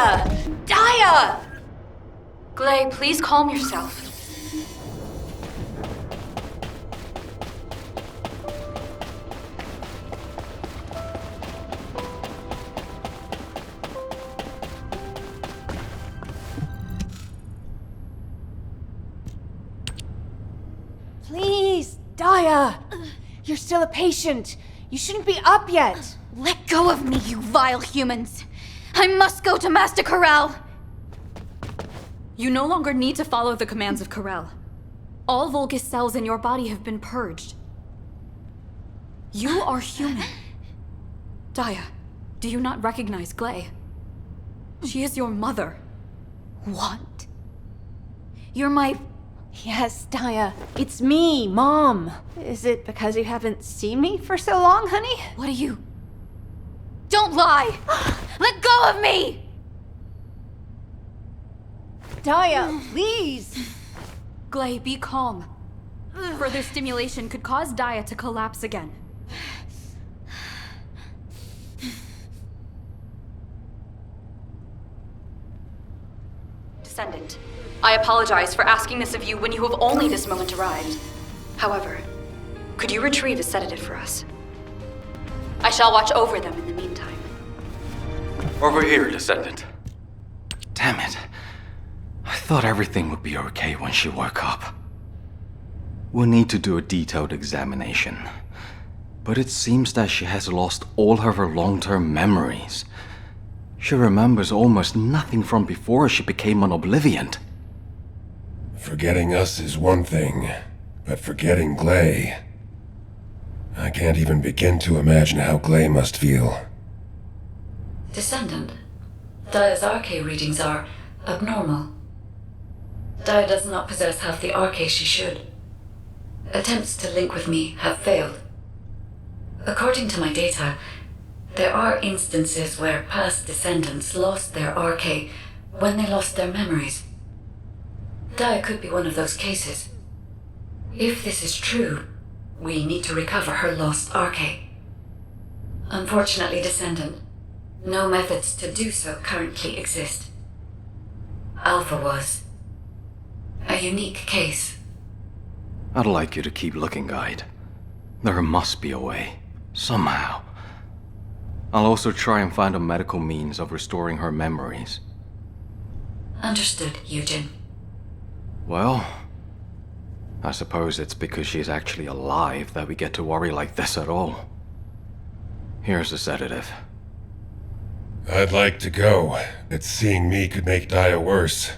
Daya! Daya! Glay, please calm yourself. Please, Daya! You're still a patient. You shouldn't be up yet. Let go of me, you vile humans! I must go to Master Corral! You no longer need to follow the commands of Corral. All Vulgus cells in your body have been purged. You are human. Daya, do you not recognize Glay? She is your mother. What? You're my... Yes, Daya. It's me, Mom. Is it because you haven't seen me for so long, honey? What are you? Don't lie! Let go of me! Daya, please! Glay, be calm. Further stimulation could cause Daya to collapse again. Descendant, I apologize for asking this of you when you have only this moment arrived. However, could you retrieve a sedative for us? I shall watch over them in the meantime. Over here, Descendant. Damn it. I thought everything would be okay when she woke up. We'll need to do a detailed examination. But it seems that she has lost all of her long-term memories. She remembers almost nothing from before she became an oblivion. Forgetting us is one thing, but forgetting Glay... I can't even begin to imagine how Glay must feel. Descendant, Daya's RK readings are abnormal. Daya does not possess half the RK she should. Attempts to link with me have failed. According to my data, there are instances where past descendants lost their RK when they lost their memories. Daya could be one of those cases. If this is true, we need to recover her lost RK. Unfortunately, Descendant, no methods to do so currently exist. Alpha was a unique case. I'd like you to keep looking, Guide. There must be a way. Somehow. I'll also try and find a medical means of restoring her memories. Understood, Eugen. Well, I suppose it's because she's actually alive that we get to worry like this at all. Here's the sedative. I'd like to go, but seeing me could make Daya worse.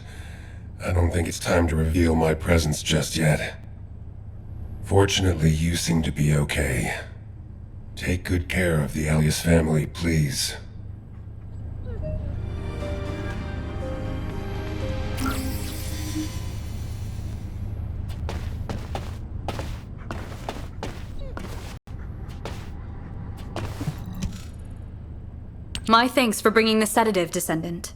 I don't think it's time to reveal my presence just yet. Fortunately, you seem to be okay. Take good care of the Alias family, please. My thanks for bringing the sedative, Descendant.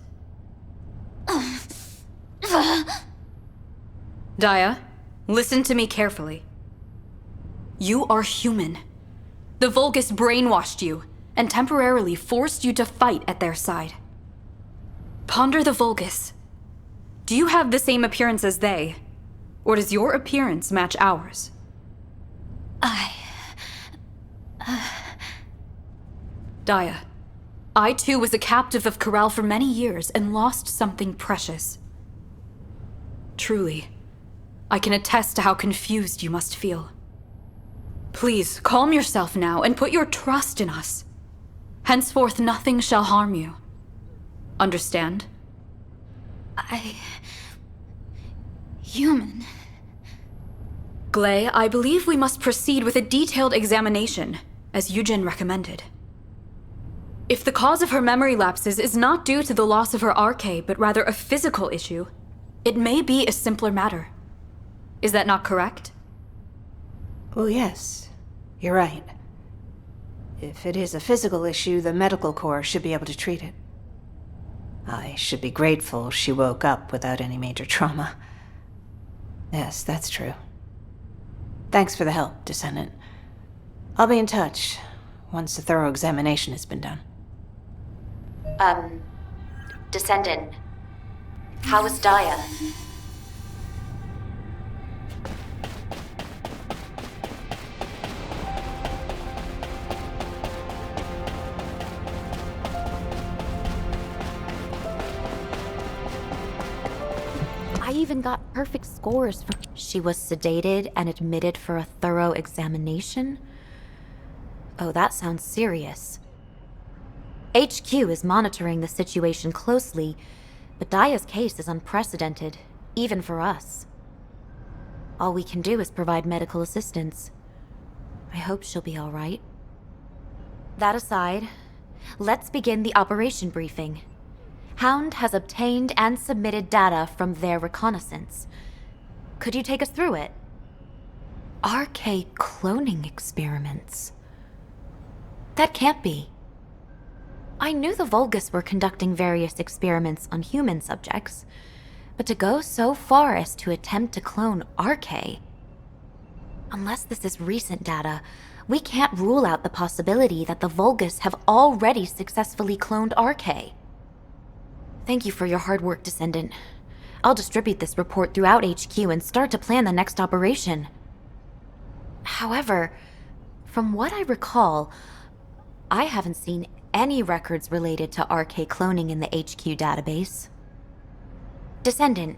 Daya, listen to me carefully. You are human. The Vulgus brainwashed you and temporarily forced you to fight at their side. Ponder the Vulgus. Do you have the same appearance as they? Or does your appearance match ours? Daya, I too was a captive of Corral for many years and lost something precious. Truly, I can attest to how confused you must feel. Please, calm yourself now and put your trust in us. Henceforth, nothing shall harm you. Understand? Human. Glay, I believe we must proceed with a detailed examination, as Eugen recommended. If the cause of her memory lapses is not due to the loss of her RK, but rather a physical issue, it may be a simpler matter. Is that not correct? Well, yes. You're right. If it is a physical issue, the medical corps should be able to treat it. I should be grateful she woke up without any major trauma. Yes, that's true. Thanks for the help, Descendant. I'll be in touch once a thorough examination has been done. Descendant. How is Daya? I even got perfect scores for. She was sedated and admitted for a thorough examination? Oh, that sounds serious. HQ is monitoring the situation closely, but Daya's case is unprecedented, even for us. All we can do is provide medical assistance. I hope she'll be all right. That aside, let's begin the operation briefing. Hound has obtained and submitted data from their reconnaissance. Could you take us through it? RK cloning experiments. That can't be. I knew the Vulgus were conducting various experiments on human subjects, but to go so far as to attempt to clone RK... Unless this is recent data, we can't rule out the possibility that the Vulgus have already successfully cloned RK. Thank you for your hard work, Descendant. I'll distribute this report throughout HQ and start to plan the next operation. However, from what I recall, I haven't seen any records related to RK cloning in the HQ database. Descendant,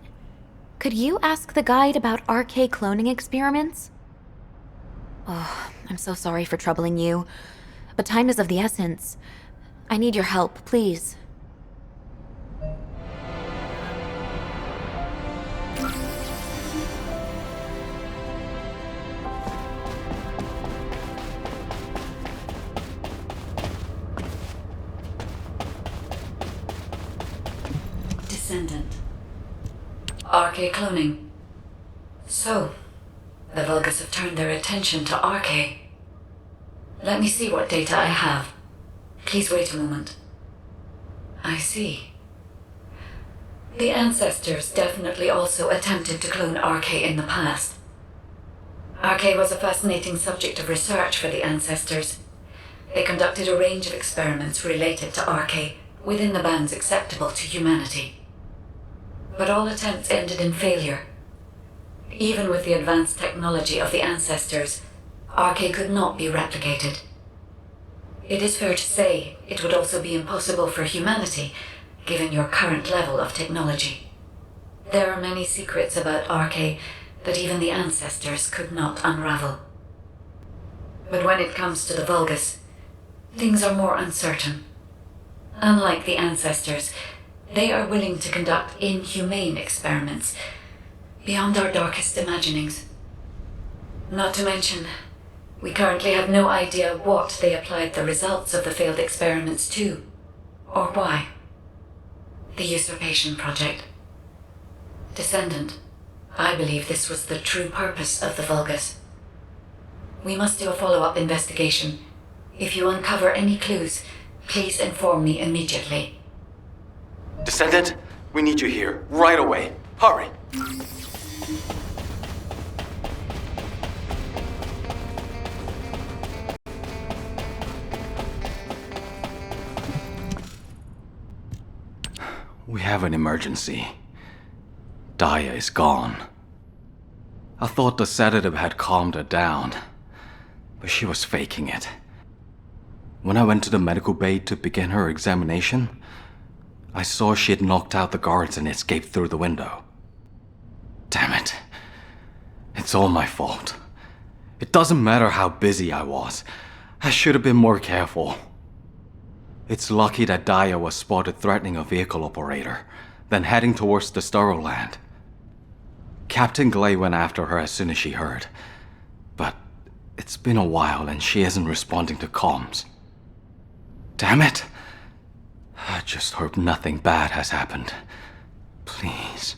could you ask the guide about RK cloning experiments? Oh, I'm so sorry for troubling you, but time is of the essence. I need your help, please. Descendant. RK cloning. So, the Vulgus have turned their attention to RK. Let me see what data I have. Please wait a moment. I see. The ancestors definitely also attempted to clone RK in the past. RK was a fascinating subject of research for the ancestors. They conducted a range of experiments related to RK within the bounds acceptable to humanity. But all attempts ended in failure. Even with the advanced technology of the ancestors, RK could not be replicated. It is fair to say it would also be impossible for humanity, given your current level of technology. There are many secrets about RK that even the ancestors could not unravel. But when it comes to the Vulgus, things are more uncertain. Unlike the ancestors, they are willing to conduct inhumane experiments beyond our darkest imaginings. Not to mention, we currently have no idea what they applied the results of the failed experiments to, or why. The Usurpation Project. Descendant, I believe this was the true purpose of the Vulgus. We must do a follow-up investigation. If you uncover any clues, please inform me immediately. Descendant, we need you here, right away. Hurry! We have an emergency. Daya is gone. I thought the sedative had calmed her down, but she was faking it. When I went to the medical bay to begin her examination, I saw she had knocked out the guards and escaped through the window. Damn it. It's all my fault. It doesn't matter how busy I was. I should have been more careful. It's lucky that Daya was spotted threatening a vehicle operator, then heading towards the sterile land. Captain Glay went after her as soon as she heard, but it's been a while and she isn't responding to comms. Damn it! I just hope nothing bad has happened. Please.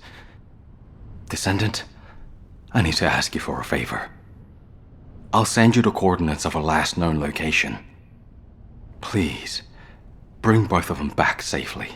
Descendant, I need to ask you for a favor. I'll send you the coordinates of her last known location. Please, bring both of them back safely.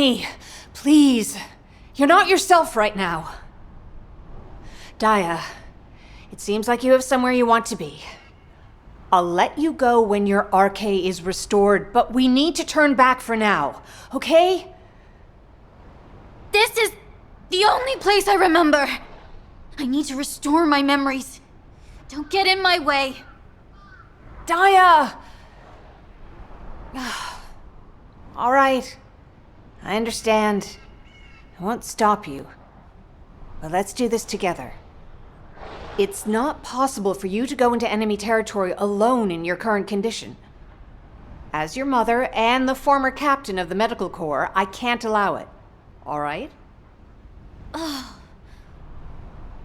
me. Please. You're not yourself right now. Daya, it seems like you have somewhere you want to be. I'll let you go when your RK is restored, but we need to turn back for now, okay? This is the only place I remember. I need to restore my memories. Don't get in my way. Daya! All right. I understand. I won't stop you. But let's do this together. It's not possible for you to go into enemy territory alone in your current condition. As your mother and the former captain of the medical corps, I can't allow it. All right?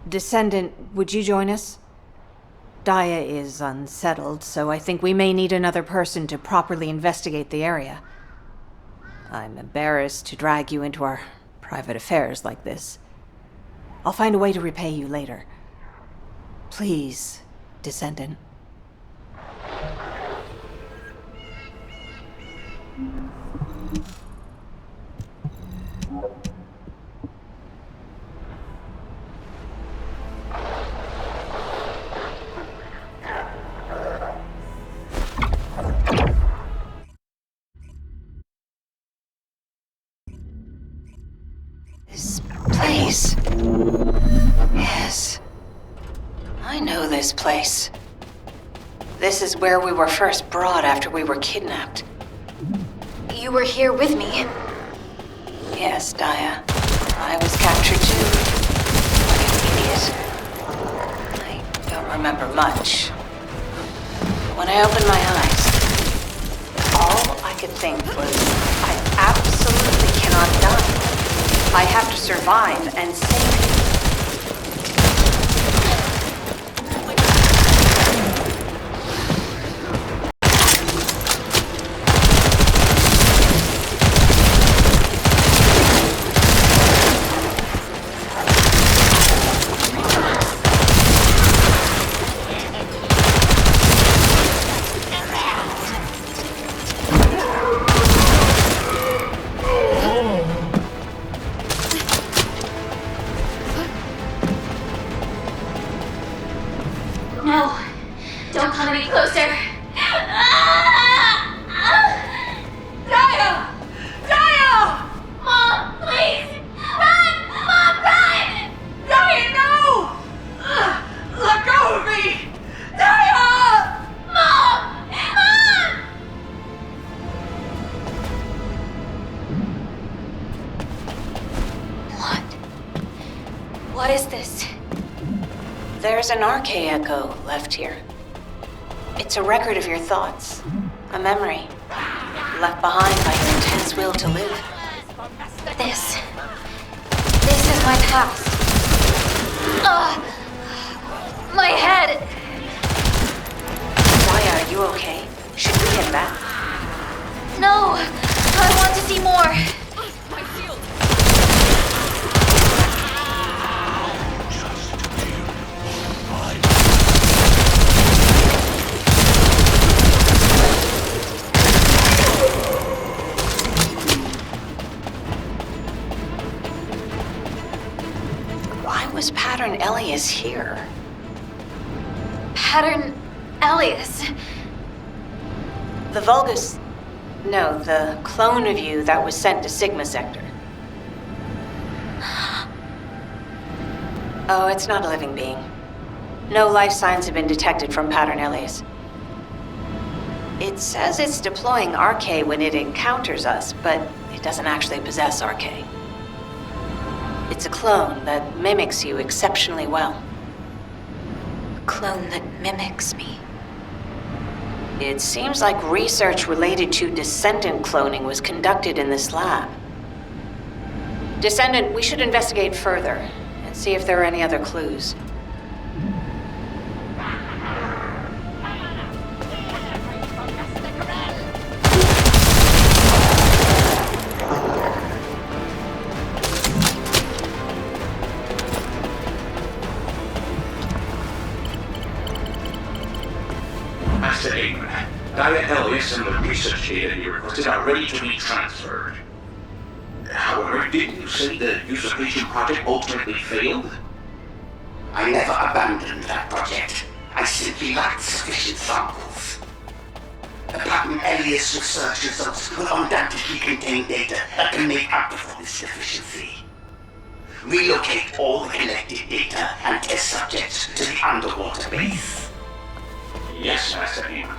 Descendant, would you join us? Daya is unsettled, so I think we may need another person to properly investigate the area. I'm embarrassed to drag you into our private affairs like this. I'll find a way to repay you later. Please, Descendant. This place. Yes. I know this place. This is where we were first brought after we were kidnapped. You were here with me. Yes, Daya. I was captured too. Like an idiot. I don't remember much. When I opened my eyes, all I could think was, I absolutely cannot die. I have to survive and save you. No, don't come any closer. Daya! Daya! Mom, please! Run! Mom, run! Daya, no! Let go of me! Daya! Mom! Mom! What is this? There's an RK echo left here. It's a record of your thoughts, a memory, left behind by your intense will to live. This is my past. My head! Daya, are you okay? Should we head back? No! I want to see more! My shield! Why was Pattern Elias here? Pattern Elias. The Vulgus... No, the clone of you that was sent to Sigma Sector. Oh, it's not a living being. No life signs have been detected from Pattern Elias. It says it's deploying RK when it encounters us, but it doesn't actually possess RK. It's a clone that mimics you exceptionally well. A clone that mimics me. It seems like research related to Descendant cloning was conducted in this lab. Descendant, we should investigate further and see if there are any other clues. Master Aim, Daya Elias and the research data you requested are ready to be transferred. However, didn't you say the usurpation project ultimately failed? I never abandoned that project. I simply lacked sufficient samples. The patent alias research results will undoubtedly contain data that can make up for this deficiency. Relocate all the collected data and test subjects to the underwater base. Yes, Master Amon.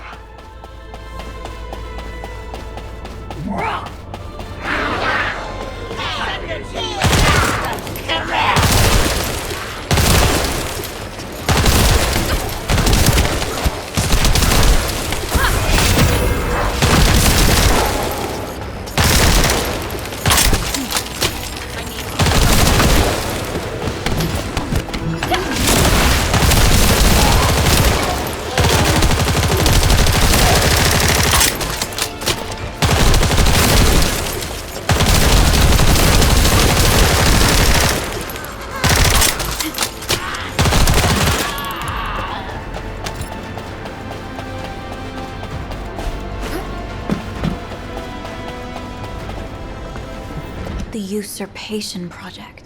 The usurpation project.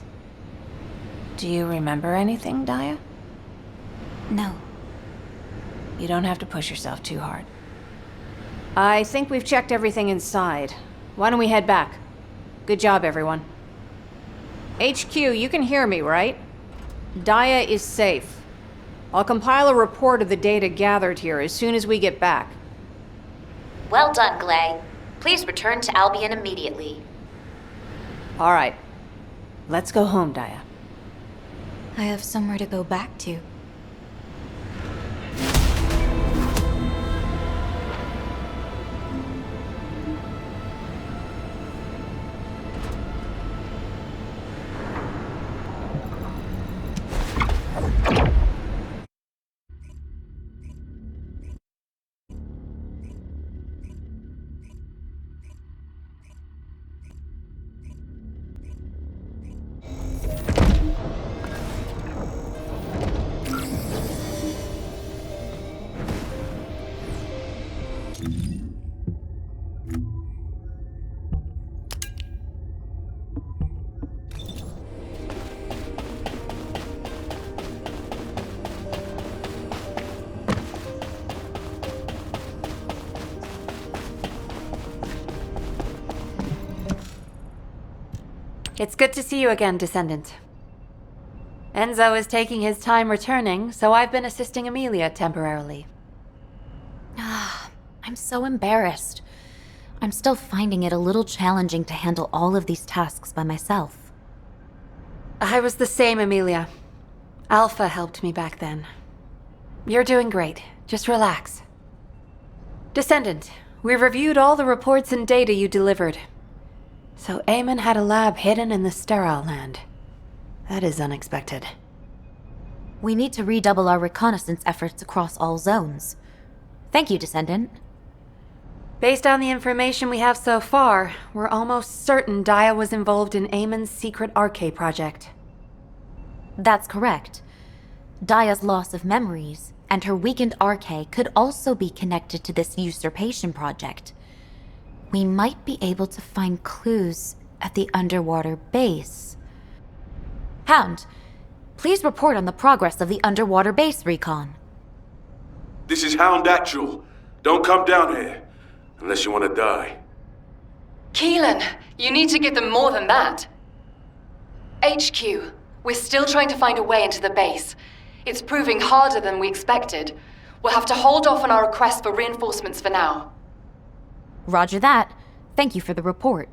Do you remember anything, Daya? No. You don't have to push yourself too hard. I think we've checked everything inside. Why don't we head back? Good job, everyone. HQ, you can hear me, right? Daya is safe. I'll compile a report of the data gathered here as soon as we get back. Well done, Glay. Please return to Albion immediately. All right. Let's go home, Daya. I have somewhere to go back to. It's good to see you again, Descendant. Enzo is taking his time returning, so I've been assisting Amelia temporarily. I'm so embarrassed. I'm still finding it a little challenging to handle all of these tasks by myself. I was the same, Amelia. Alpha helped me back then. You're doing great. Just relax. Descendant, we reviewed all the reports and data you delivered. So Amon had a lab hidden in the sterile land. That is unexpected. We need to redouble our reconnaissance efforts across all zones. Thank you, Descendant. Based on the information we have so far, we're almost certain Daya was involved in Amon's secret arcade project. That's correct. Daya's loss of memories and her weakened arcade could also be connected to this usurpation project. We might be able to find clues at the underwater base. Hound, please report on the progress of the underwater base recon. This is Hound Actual. Don't come down here, unless you want to die. Keelan, you need to give them more than that. HQ, we're still trying to find a way into the base. It's proving harder than we expected. We'll have to hold off on our request for reinforcements for now. Roger that. Thank you for the report.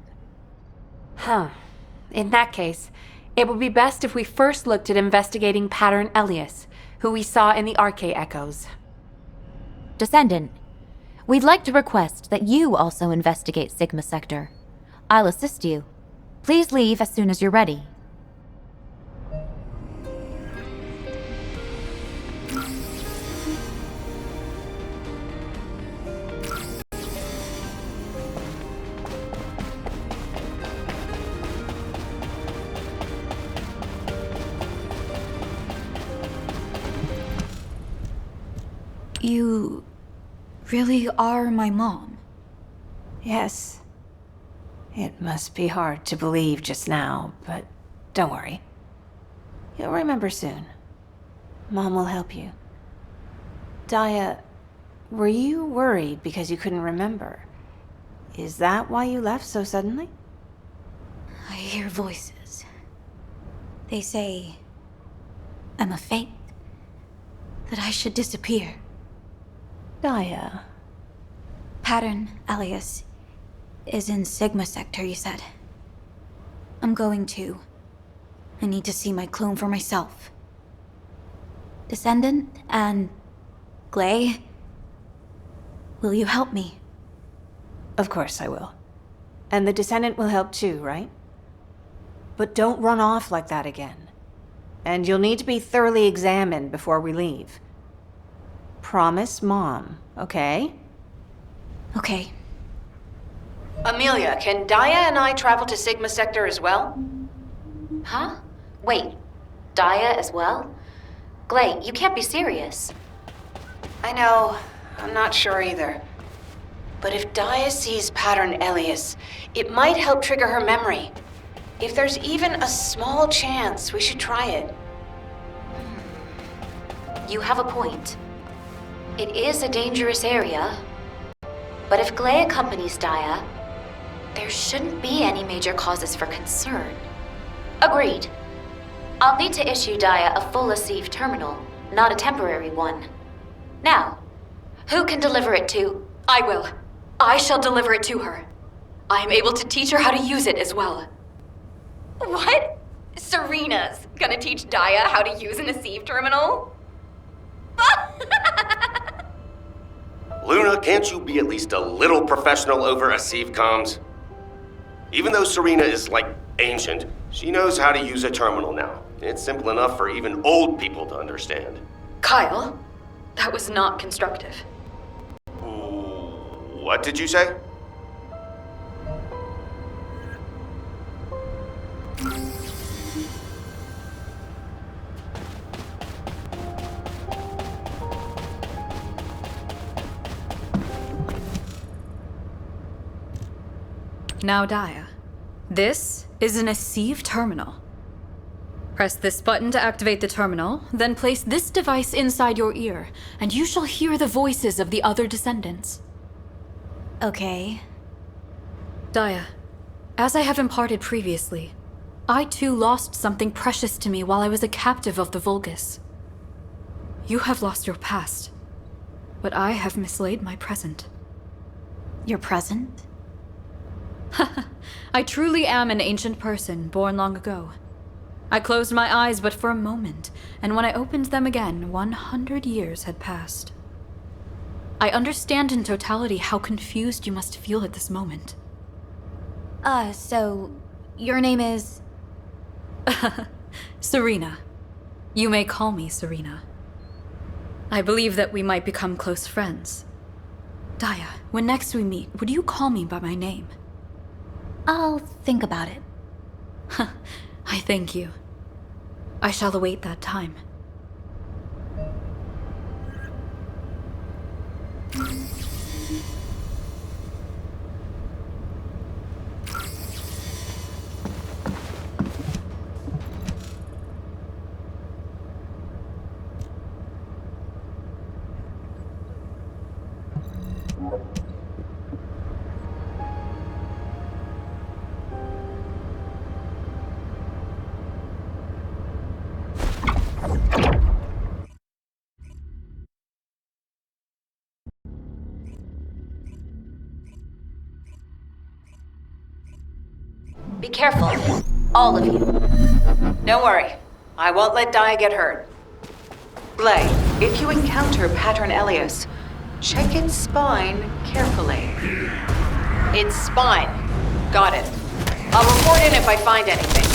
In that case, it would be best if we first looked at investigating Pattern Elias, who we saw in the arcade echoes. Descendant, we'd like to request that you also investigate Sigma Sector. I'll assist you. Please leave as soon as you're ready. You really are my mom? Yes. It must be hard to believe just now, but don't worry. You'll remember soon. Mom will help you. Daya, were you worried because you couldn't remember? Is that why you left so suddenly? I hear voices. They say I'm a fake, that I should disappear. Daya. Pattern alias is in Sigma sector, you said. I'm going to. I need to see my clone for myself. Descendant and Glay, will you help me? Of course I will. And the Descendant will help too, right? But don't run off like that again. And you'll need to be thoroughly examined before we leave. Promise Mom, okay? Okay. Amelia, can Daya and I travel to Sigma sector as well? Huh? Wait, Daya as well? Glay, you can't be serious. I know. I'm not sure either. But if Daya sees Pattern Elias, it might help trigger her memory. If there's even a small chance, we should try it. You have a point. It is a dangerous area. But if Glay accompanies Daya, there shouldn't be any major causes for concern. Agreed. I'll need to issue Daya a full Asive terminal, not a temporary one. Now, who can deliver it to? I will. I shall deliver it to her. I am able to teach her how to use it as well. What? Serena's gonna teach Daya how to use an Asive terminal? Luna, can't you be at least a little professional over Asive comms? Even though Serena is, like, ancient, she knows how to use a terminal now. It's simple enough for even old people to understand. Kyle, that was not constructive. What did you say? Now, Daya, this is an Asive terminal. Press this button to activate the terminal, then place this device inside your ear, and you shall hear the voices of the other descendants. Okay. Daya, as I have imparted previously, I too lost something precious to me while I was a captive of the Vulgus. You have lost your past, but I have mislaid my present. Your present? I truly am an ancient person born long ago. I closed my eyes but for a moment, and when I opened them again, 100 years had passed. I understand in totality how confused you must feel at this moment. So your name is? Serena. You may call me Serena. I believe that we might become close friends. Daya, when next we meet, would you call me by my name? I'll think about it. I thank you. I shall await that time. Be careful, all of you. Don't worry, I won't let Daya get hurt. Glay, if you encounter Pattern Elias, check its spine carefully. Its spine. Got it. I'll report in if I find anything.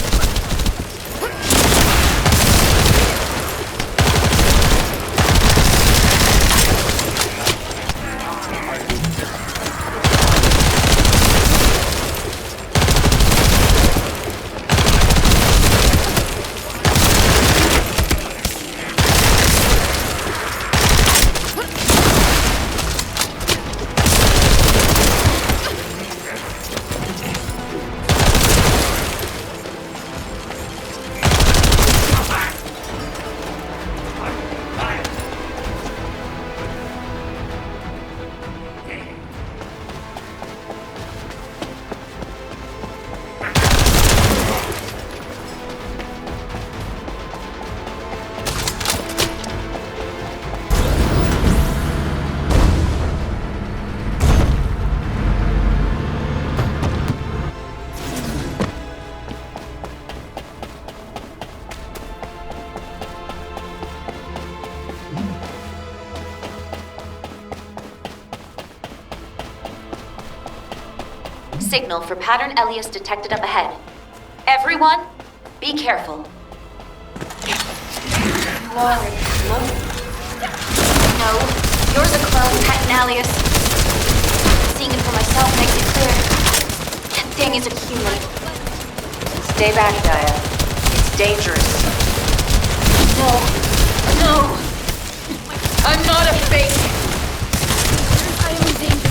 signal for pattern Elias detected up ahead. Everyone, be careful. Lord, look. No, you're the clone, pattern Elias. Seeing it for myself makes it clear. That thing is a human. Stay back, Daya. It's dangerous. No. I'm not a fake. I am in danger.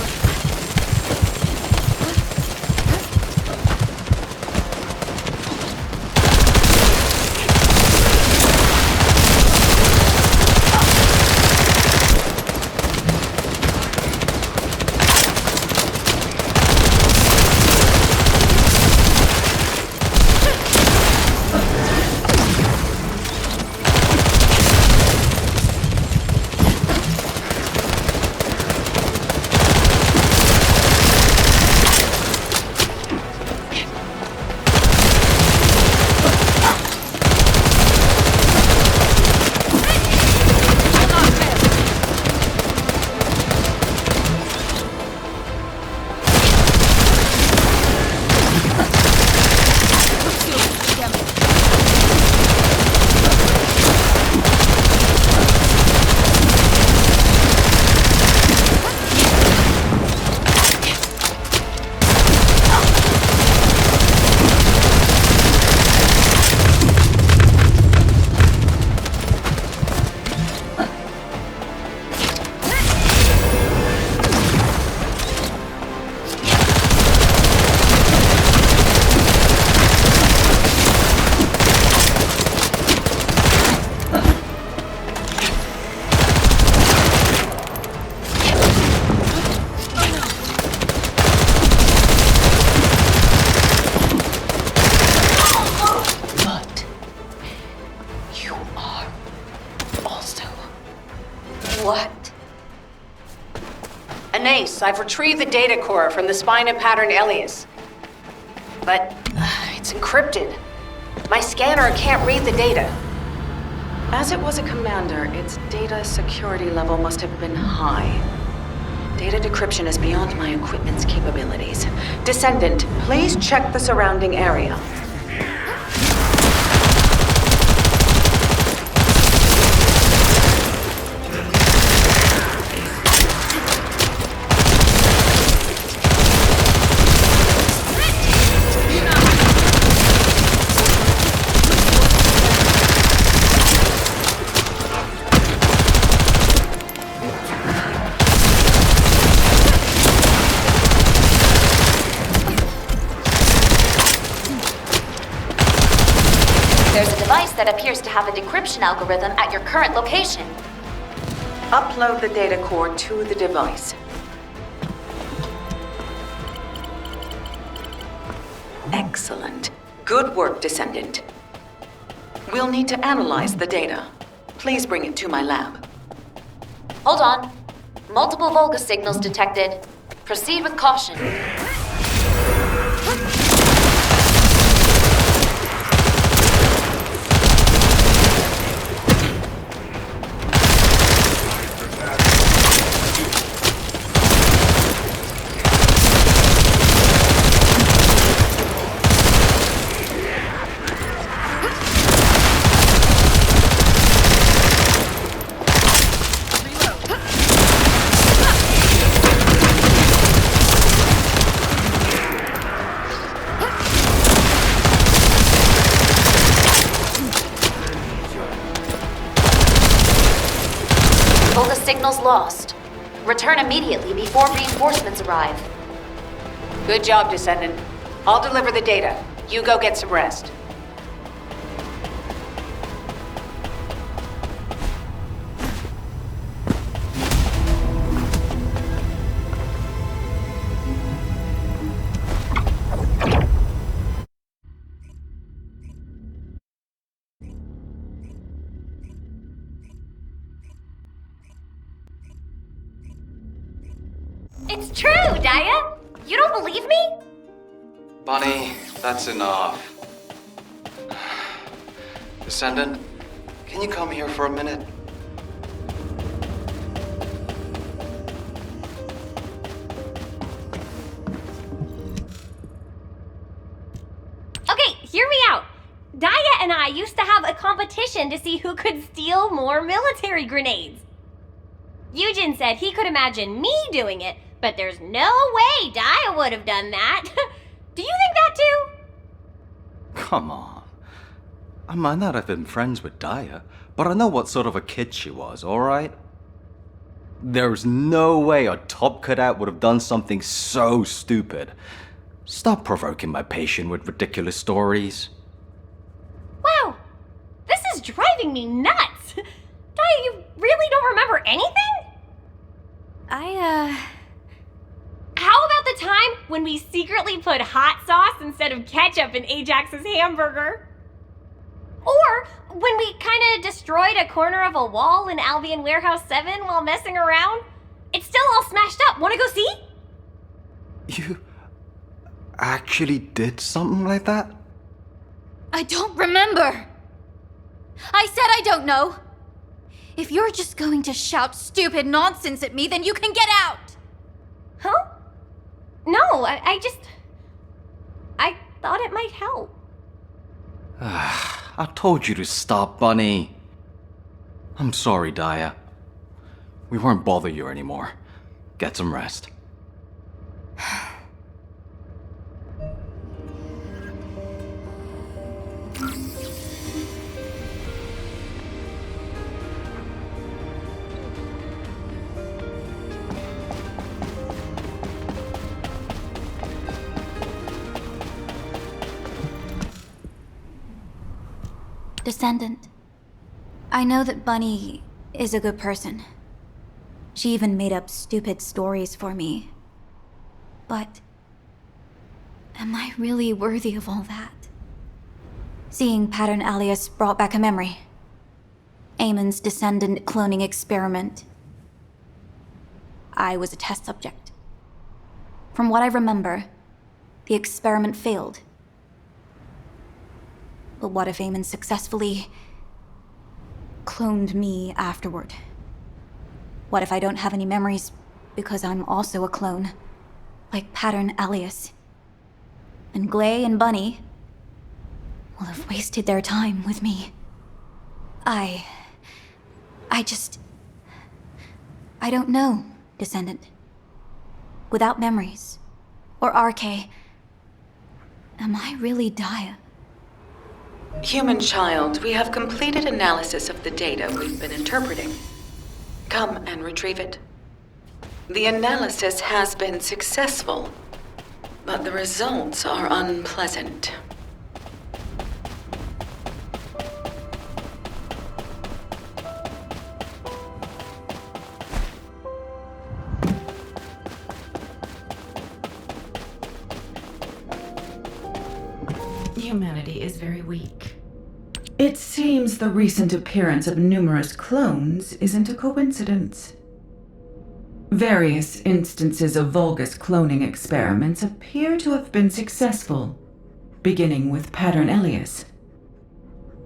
I've retrieved the data core from the spine of pattern Elias. But it's encrypted. My scanner can't read the data. As it was a commander, its data security level must have been high. Data decryption is beyond my equipment's capabilities. Descendant, please check the surrounding area. That appears to have a decryption algorithm at your current location. Upload the data core to the device. Excellent. Good work, Descendant. We'll need to analyze the data. Please bring it to my lab. Hold on. Multiple Volga signals detected. Proceed with caution. Signals lost. Return immediately before reinforcements arrive. Good job, Descendant. I'll deliver the data. You go get some rest. It's true, Daya! You don't believe me? Bunny, that's enough. Descendant, can you come here for a minute? I used to have a competition to see who could steal more military grenades. Eugen said he could imagine me doing it, but there's no way Dia would have done that. Do you think that too? Come on. I might not have been friends with Dia, but I know what sort of a kid she was, alright? There's no way a top cadet would have done something so stupid. Stop provoking my patient with ridiculous stories. Wow, this is driving me nuts. Dia, you really don't remember anything? How about the time when we secretly put hot sauce instead of ketchup in Ajax's hamburger? Or when we kinda destroyed a corner of a wall in Albion Warehouse 7 while messing around? It's still all smashed up. Wanna go see? You actually did something like that? I don't remember. I said I don't know. If you're just going to shout stupid nonsense at me, then you can get out. Huh? No, I thought it might help. I told you to stop, Bunny. I'm sorry, Dia. We won't bother you anymore. Get some rest. Descendant, I know that Bunny is a good person. She even made up stupid stories for me. But am I really worthy of all that? Seeing Pattern Alias brought back a memory. Eamon's descendant cloning experiment. I was a test subject. From what I remember, the experiment failed. But what if Eamon successfully cloned me afterward? What if I don't have any memories because I'm also a clone, like Pattern Alias? And Glay and Bunny will have wasted their time with me. I don't know, Descendant. Without memories, or RK, am I really Dia? Human child, we have completed analysis of the data we've been interpreting. Come and retrieve it. The analysis has been successful, but the results are unpleasant. Humanity is very weak. It seems the recent appearance of numerous clones isn't a coincidence. Various instances of Vulgus cloning experiments appear to have been successful, beginning with Pattern Alias.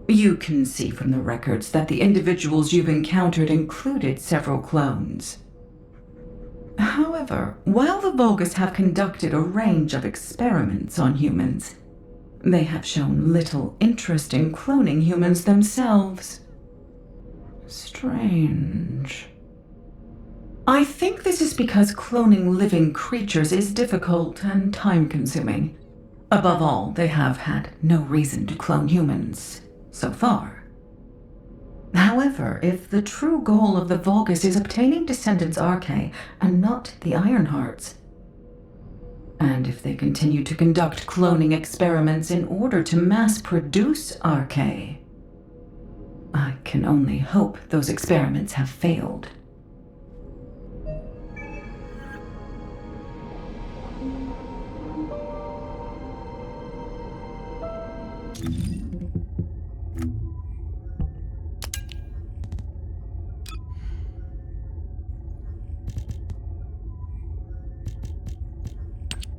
You can see from the records that the individuals you've encountered included several clones. However, while the Vulgus have conducted a range of experiments on humans, they have shown little interest in cloning humans themselves. Strange. I think this is because cloning living creatures is difficult and time-consuming. Above all, they have had no reason to clone humans, so far. However, if the true goal of the Vulgus is obtaining Descendants RK and not the Ironhearts, and if they continue to conduct cloning experiments in order to mass-produce RK, I can only hope those experiments have failed.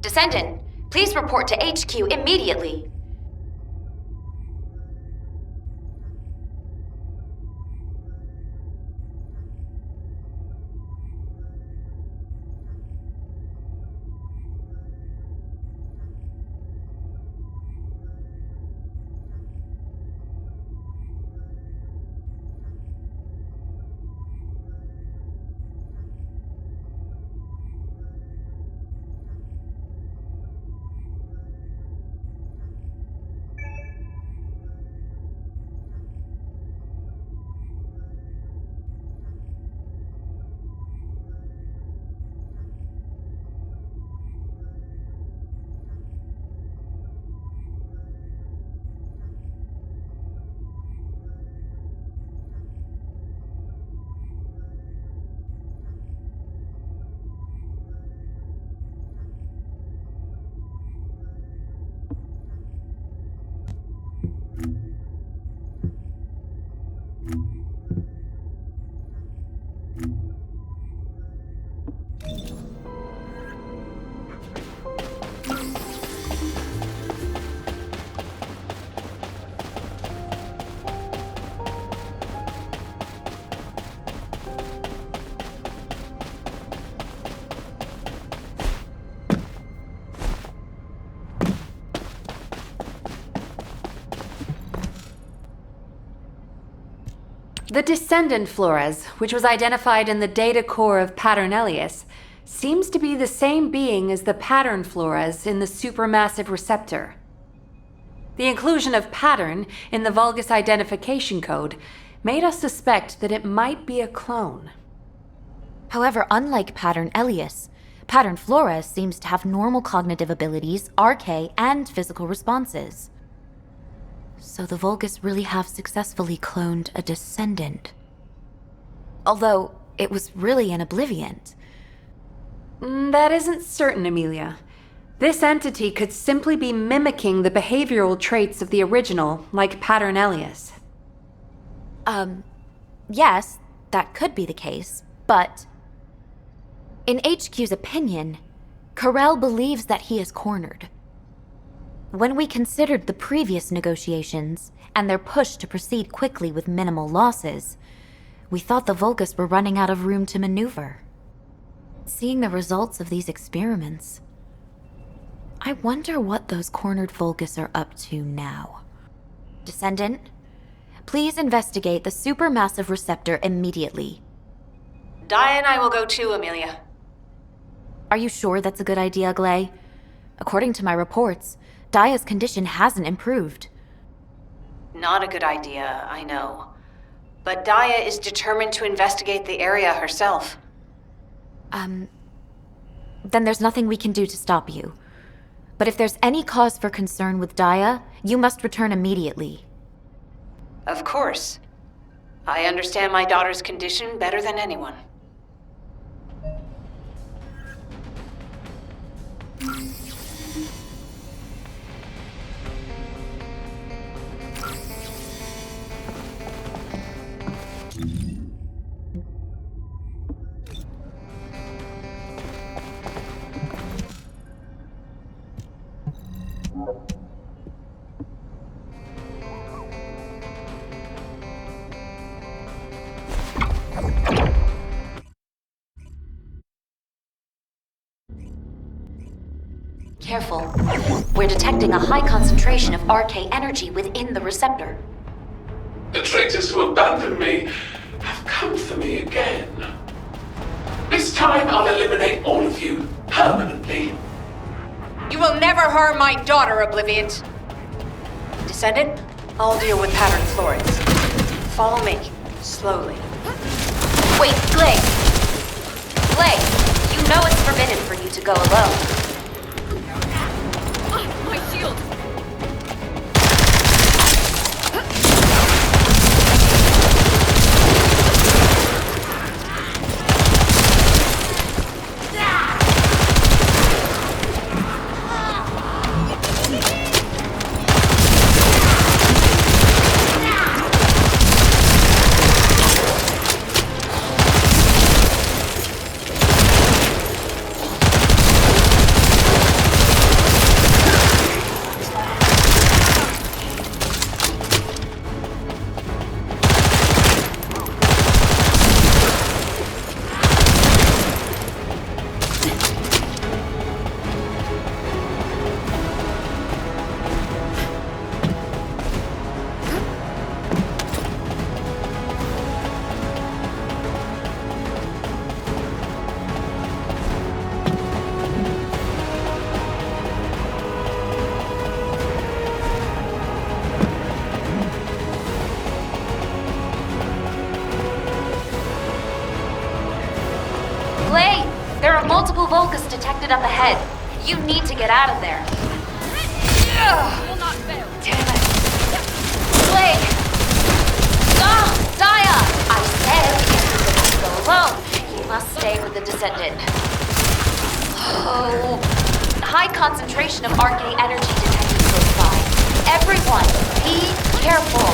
Descendant, please report to HQ immediately. The Descendant Flores, which was identified in the data core of Pattern Elias, seems to be the same being as the Pattern Flores in the supermassive receptor. The inclusion of pattern in the Vulgus identification code made us suspect that it might be a clone. However, unlike Pattern Elias, Pattern Flores seems to have normal cognitive abilities, RK, and physical responses. So the Vulgus really have successfully cloned a descendant. Although, it was really an obliviant. That isn't certain, Amelia. This entity could simply be mimicking the behavioral traits of the original, like Pattern Elias. Yes, that could be the case, but... in HQ's opinion, Carell believes that he is cornered. When we considered the previous negotiations, and their push to proceed quickly with minimal losses, we thought the Vulgus were running out of room to maneuver. Seeing the results of these experiments, I wonder what those cornered Vulgus are up to now. Descendant, please investigate the supermassive receptor immediately. Dia and I will go too, Amelia. Are you sure that's a good idea, Glay? According to my reports, Dia's condition hasn't improved. Not a good idea, I know. But Dia is determined to investigate the area herself. Then there's nothing we can do to stop you. But if there's any cause for concern with Dia, you must return immediately. Of course. I understand my daughter's condition better than anyone. Careful. We're detecting a high concentration of RK energy within the receptor. The traitors who abandoned me have come for me again. This time I'll eliminate all of you permanently. You will never harm my daughter, Obliviant. Descendant, I'll deal with Pattern Flores. Follow me, slowly. Wait, Glay! Glay, you know it's forbidden for you to go alone. My shield! There are multiple Vulgus detected up ahead. You need to get out of there. Will not fail. Damn it. Blake! Dia! I said you couldn't go alone. You must stay with the Descendant. Oh. High concentration of RK energy detected close by. Everyone, be careful.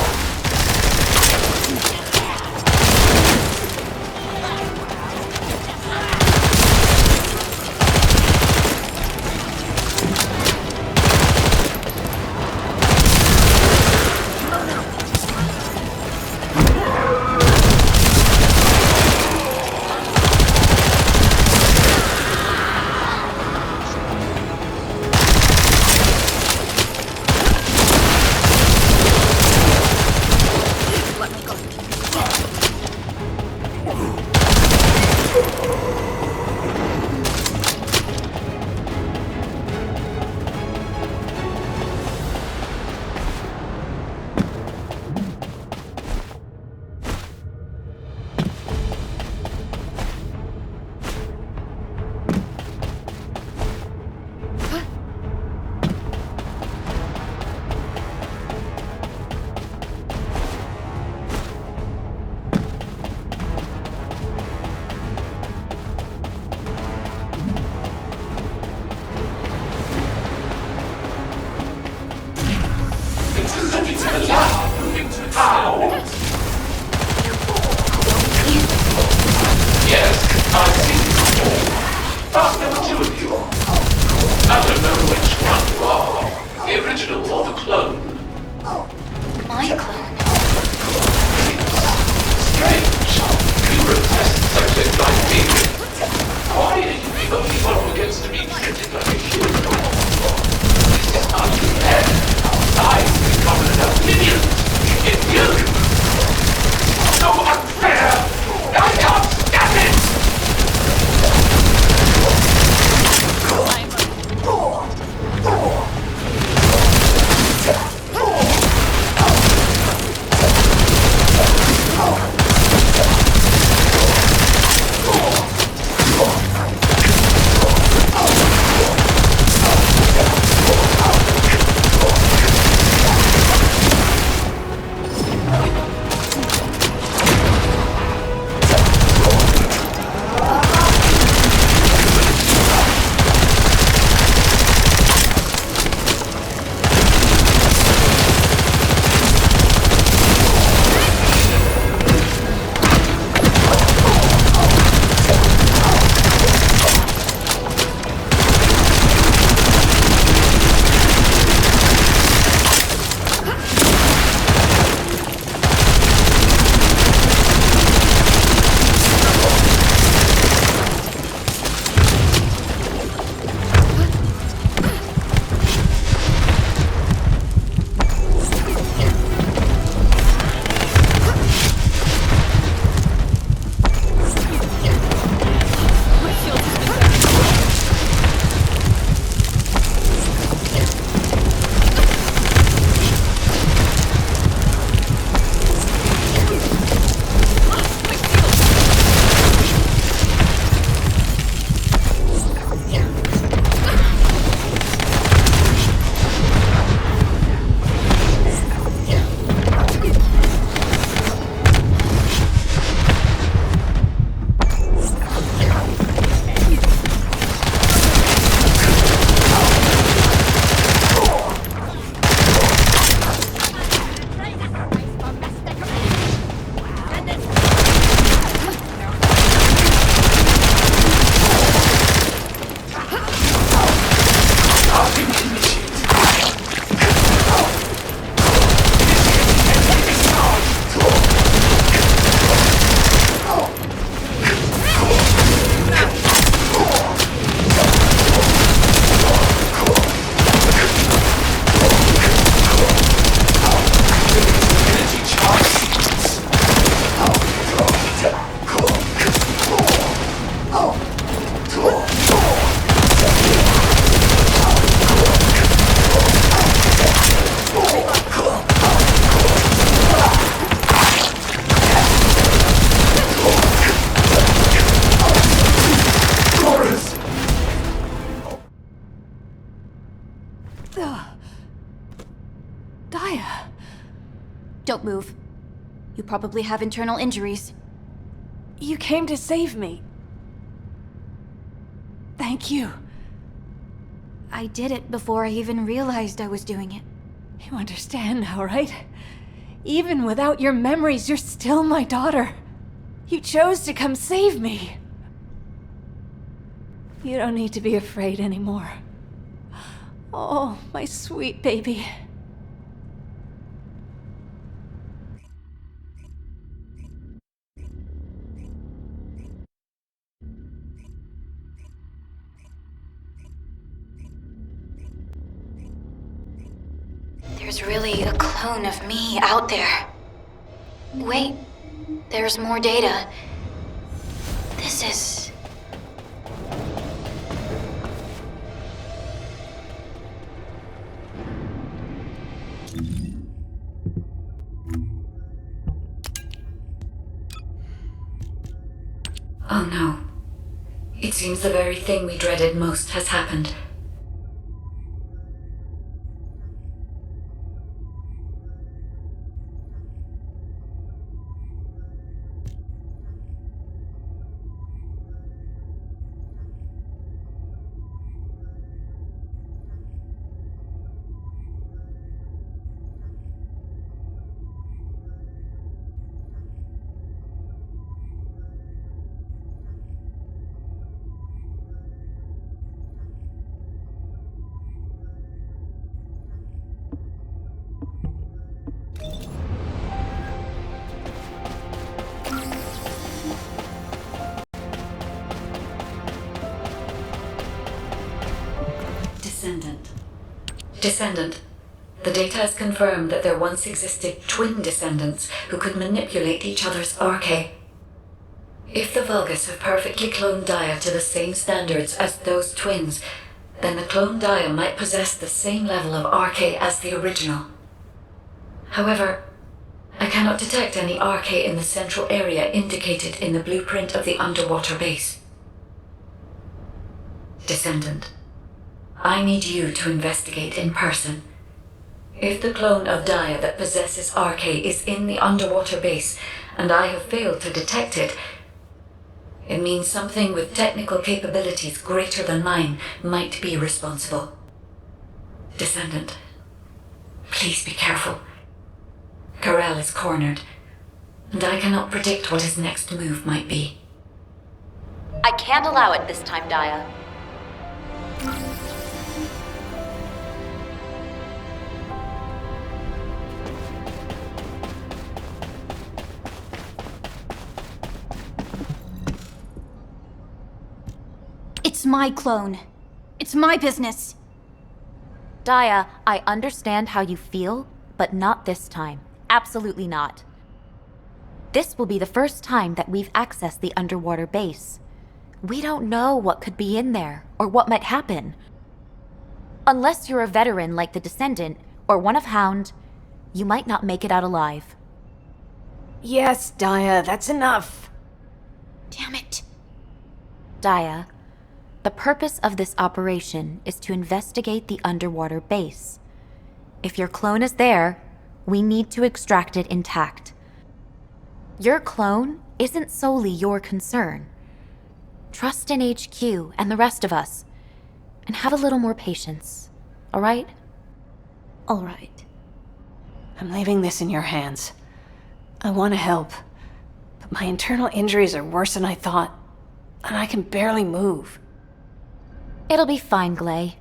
Don't move. You probably have internal injuries. You came to save me. Thank you. I did it before I even realized I was doing it. You understand now, right? Even without your memories, you're still my daughter. You chose to come save me. You don't need to be afraid anymore. Oh, my sweet baby. There's really a clone of me out there. Wait, there's more data. This is... Oh no. It seems the very thing we dreaded most has happened. Descendant. The data has confirmed that there once existed twin descendants who could manipulate each other's arche. If the Vulgus have perfectly cloned Dia to the same standards as those twins, then the cloned Dia might possess the same level of arche as the original. However, I cannot detect any arche in the central area indicated in the blueprint of the underwater base. Descendant. I need you to investigate in person. If the clone of Dia that possesses arche is in the underwater base, and I have failed to detect it, it means something with technical capabilities greater than mine might be responsible. Descendant, please be careful. Karel is cornered, and I cannot predict what his next move might be. I can't allow it this time, Dia. It's my clone. It's my business. Dia, I understand how you feel, but not this time. Absolutely not. This will be the first time that we've accessed the underwater base. We don't know what could be in there, or what might happen. Unless you're a veteran like the Descendant, or one of Hound, you might not make it out alive. Yes, Dia, that's enough. Damn it. Dia, the purpose of this operation is to investigate the underwater base. If your clone is there, we need to extract it intact. Your clone isn't solely your concern. Trust in HQ and the rest of us, and have a little more patience, all right? All right. I'm leaving this in your hands. I want to help, but my internal injuries are worse than I thought, and I can barely move. It'll be fine, Glay.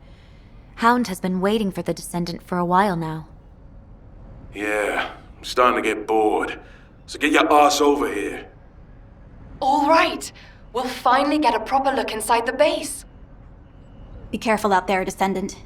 Hound has been waiting for the Descendant for a while now. Yeah, I'm starting to get bored. So get your ass over here. All right. We'll finally get a proper look inside the base. Be careful out there, Descendant.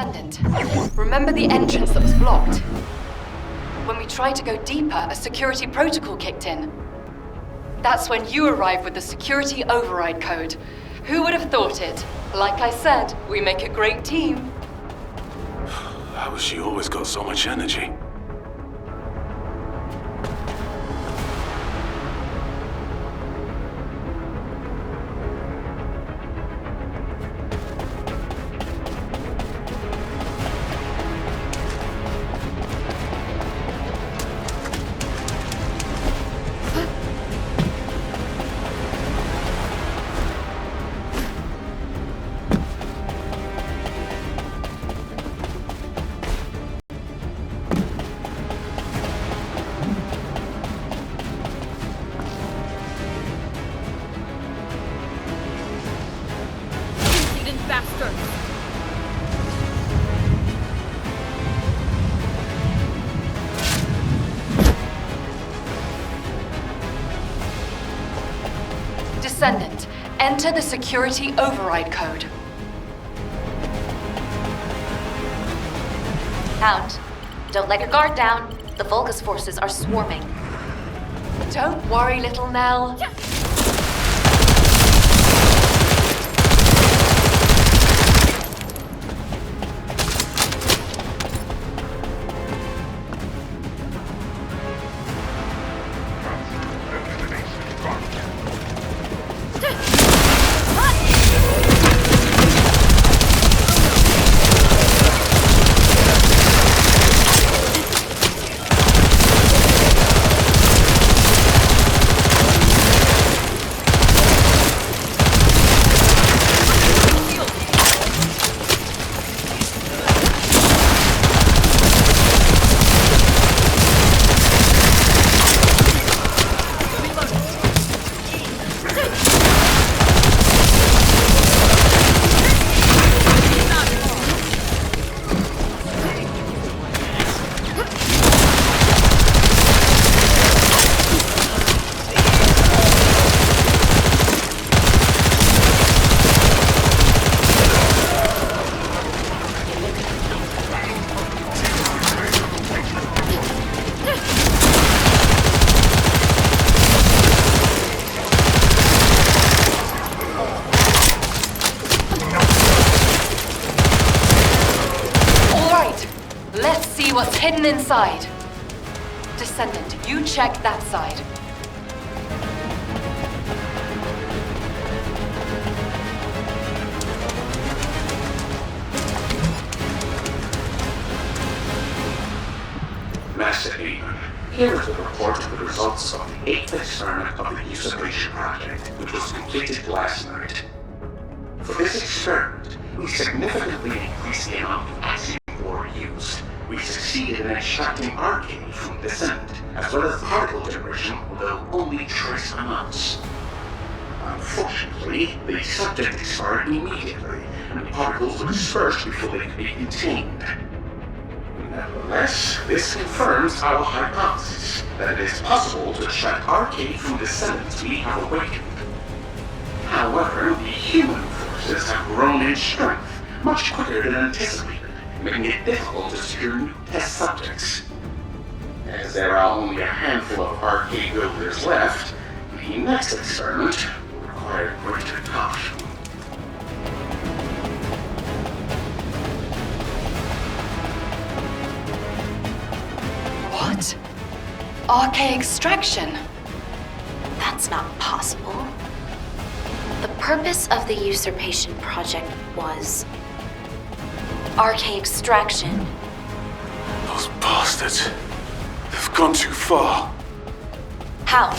Descendant, remember the entrance that was blocked? When we tried to go deeper, a security protocol kicked in. That's when you arrived with the security override code. Who would have thought it? Like I said, we make a great team. How has she always got so much energy? Descendant, enter the security override code. Hound, don't let your guard down. The Vulgus forces are swarming. Don't worry, little Nell. What's hidden inside? Descendant, you check that side. Master Aemon, here is the report of the results of the 8th experiment of the usurpation project, which was completed last night. For this experiment, we significantly increased the amount of axiom ore used. We succeeded in extracting arcane from Descent, as well as particle generation, although only trace amounts. Unfortunately, the subject expired immediately, and the particles were dispersed before they could be contained. Nevertheless, this confirms our hypothesis that it is possible to extract arcane from Descendants we have awakened. However, the human forces have grown in strength much quicker than anticipated, making it difficult to secure new test subjects. As there are only a handful of arcade builders left, the next experiment will require greater caution. What? Arcane extraction? That's not possible. The purpose of the usurpation project was arcane extraction. Those bastards. They've gone too far. Hound,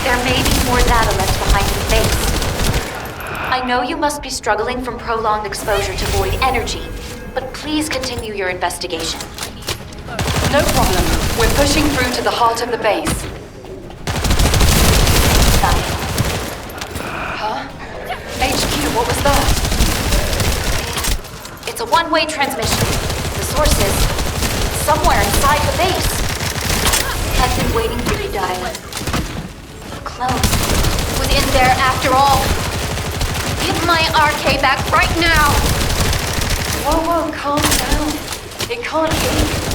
there may be more data left behind in base. I know you must be struggling from prolonged exposure to void energy, but please continue your investigation. No problem. We're pushing through to the heart of the base. Huh? HQ, what was that? It's a one-way transmission. The source is somewhere inside the base. I've been waiting for you, Dia. The clone was in there after all. Give my RK back right now! Whoa, calm down. It can't be.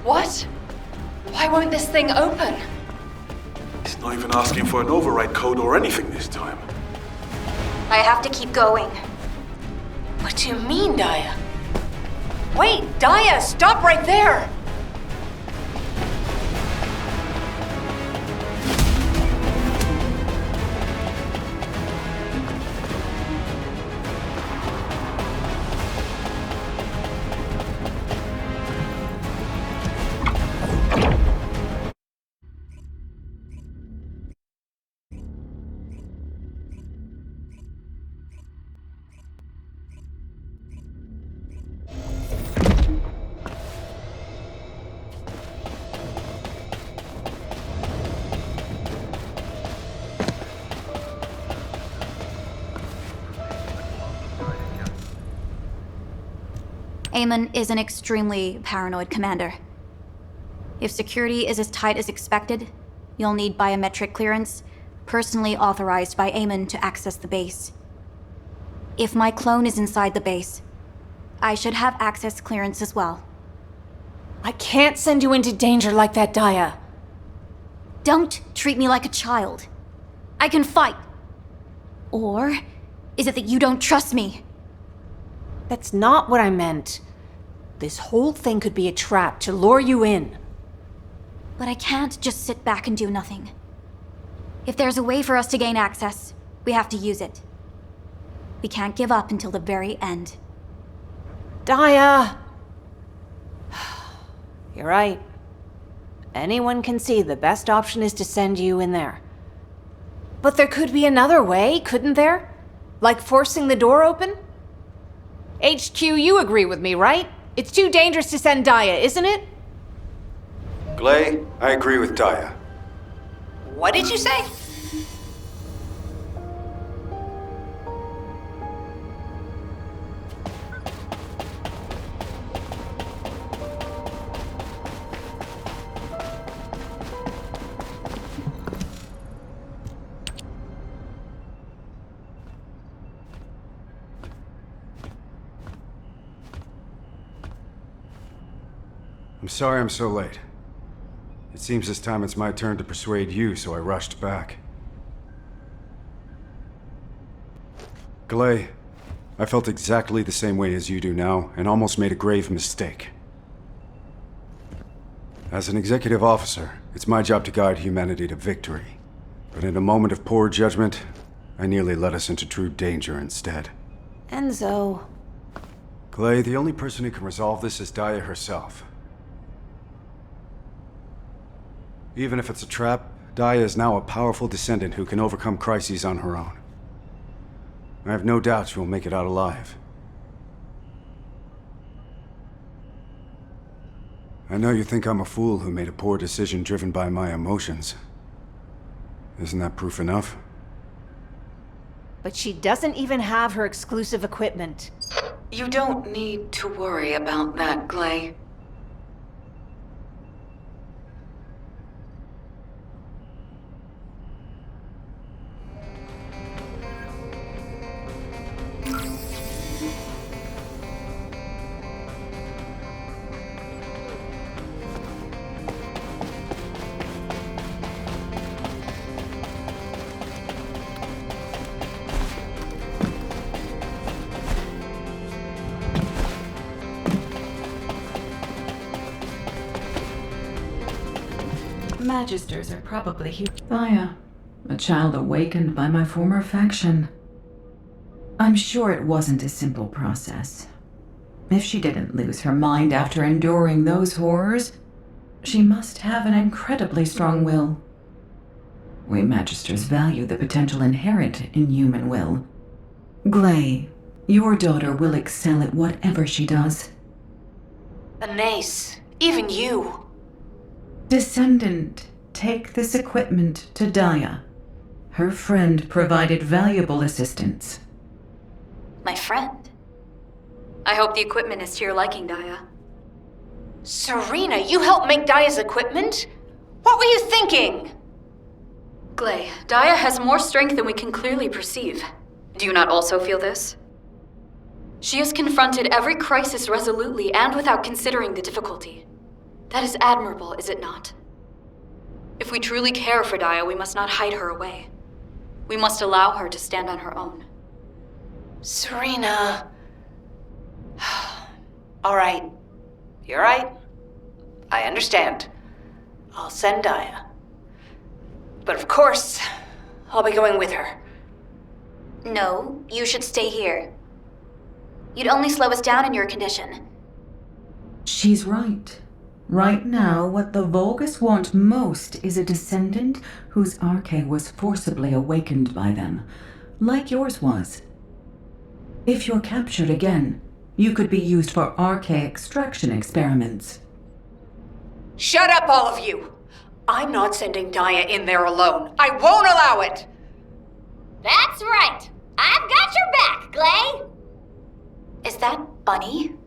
What? Why won't this thing open? It's not even asking for an override code or anything this time. I have to keep going. What do you mean, Daya? Wait, Daya, stop right there! Eamon is an extremely paranoid commander. If security is as tight as expected, you'll need biometric clearance, personally authorized by Eamon to access the base. If my clone is inside the base, I should have access clearance as well. I can't send you into danger like that, Daya. Don't treat me like a child. I can fight. Or is it that you don't trust me? That's not what I meant. This whole thing could be a trap to lure you in. But I can't just sit back and do nothing. If there's a way for us to gain access, we have to use it. We can't give up until the very end. Daya! You're right. Anyone can see the best option is to send you in there. But there could be another way, couldn't there? Like forcing the door open? HQ, you agree with me, right? It's too dangerous to send Daya, isn't it? Glay, I agree with Daya. What did you say? I'm sorry I'm so late. It seems this time it's my turn to persuade you, so I rushed back. Glay, I felt exactly the same way as you do now, and almost made a grave mistake. As an executive officer, it's my job to guide humanity to victory. But in a moment of poor judgment, I nearly led us into true danger instead. Enzo... Glay, the only person who can resolve this is Daya herself. Even if it's a trap, Daya is now a powerful descendant who can overcome crises on her own. I have no doubt she will make it out alive. I know you think I'm a fool who made a poor decision driven by my emotions. Isn't that proof enough? But she doesn't even have her exclusive equipment. You don't need to worry about that, Glay. Magisters are probably here. Thaya, a child awakened by my former faction. I'm sure it wasn't a simple process. If she didn't lose her mind after enduring those horrors, she must have an incredibly strong will. We Magisters value the potential inherent in human will. Glay, your daughter will excel at whatever she does. Anais, even you. Descendant, take this equipment to Daya. Her friend provided valuable assistance. My friend? I hope the equipment is to your liking, Daya. Serena, you helped make Daya's equipment? What were you thinking? Glay, Daya has more strength than we can clearly perceive. Do you not also feel this? She has confronted every crisis resolutely and without considering the difficulty. That is admirable, is it not? If we truly care for Daya, we must not hide her away. We must allow her to stand on her own. Serena. All right. You're right. I understand. I'll send Daya. But of course, I'll be going with her. No, you should stay here. You'd only slow us down in your condition. She's right. Right now, what the Vulgus want most is a descendant whose arche was forcibly awakened by them, like yours was. If you're captured again, you could be used for arche extraction experiments. Shut up, all of you! I'm not sending Daya in there alone. I won't allow it! That's right! I've got your back, Glay! Is that Bunny?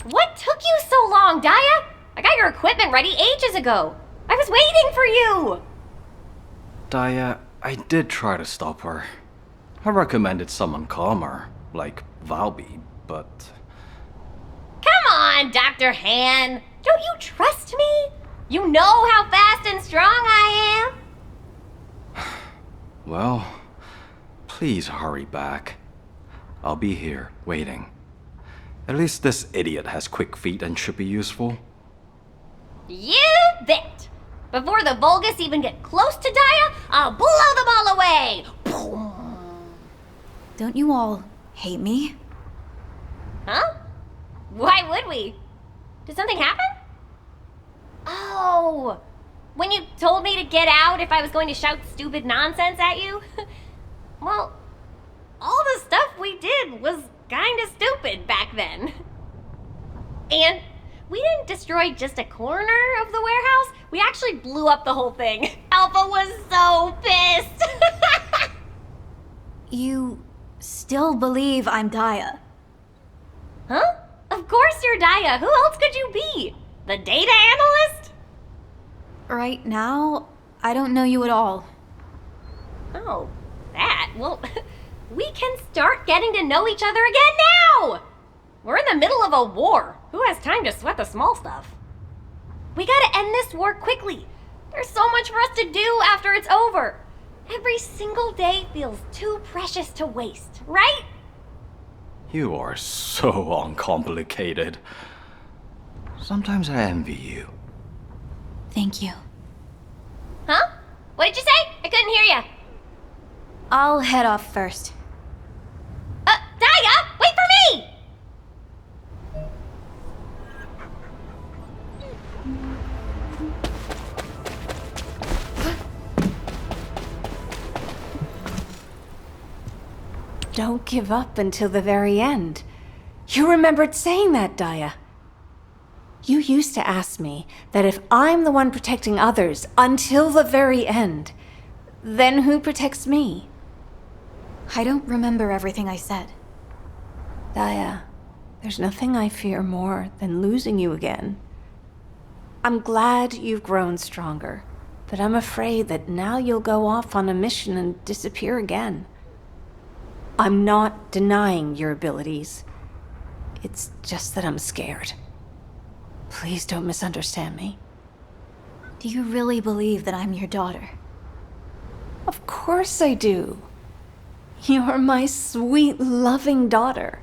What took you so long, Daya? I got your equipment ready ages ago. I was waiting for you! Daya, I did try to stop her. I recommended someone calmer, like Valby, but... Come on, Dr. Han. Don't you trust me? You know how fast and strong I am. Well, please hurry back. I'll be here, waiting. At least this idiot has quick feet and should be useful. You bet! Before the Vulgus even get close to Daya, I'll blow them all away! Don't you all hate me? Huh? Why would we? Did something happen? Oh, when you told me to get out if I was going to shout stupid nonsense at you? Well, all the stuff we did was kinda stupid back then. And we didn't destroy just a corner of the warehouse. We actually blew up the whole thing. Alpha was so pissed. You still believe I'm Daya? Huh? Of course you're Daya. Who else could you be? The data analyst? Right now, I don't know you at all. Oh, that? Well, We can start getting to know each other again now! We're in the middle of a war. Who has time to sweat the small stuff? We gotta end this war quickly. There's so much for us to do after it's over. Every single day feels too precious to waste, right? You are so uncomplicated. Sometimes I envy you. Thank you. Huh? What did you say? I couldn't hear you. I'll head off first. Daya, wait for me! Don't give up until the very end. You remembered saying that, Daya. You used to ask me that if I'm the one protecting others until the very end, then who protects me? I don't remember everything I said. Daya, there's nothing I fear more than losing you again. I'm glad you've grown stronger, but I'm afraid that now you'll go off on a mission and disappear again. I'm not denying your abilities. It's just that I'm scared. Please don't misunderstand me. Do you really believe that I'm your daughter? Of course I do. You're my sweet, loving daughter.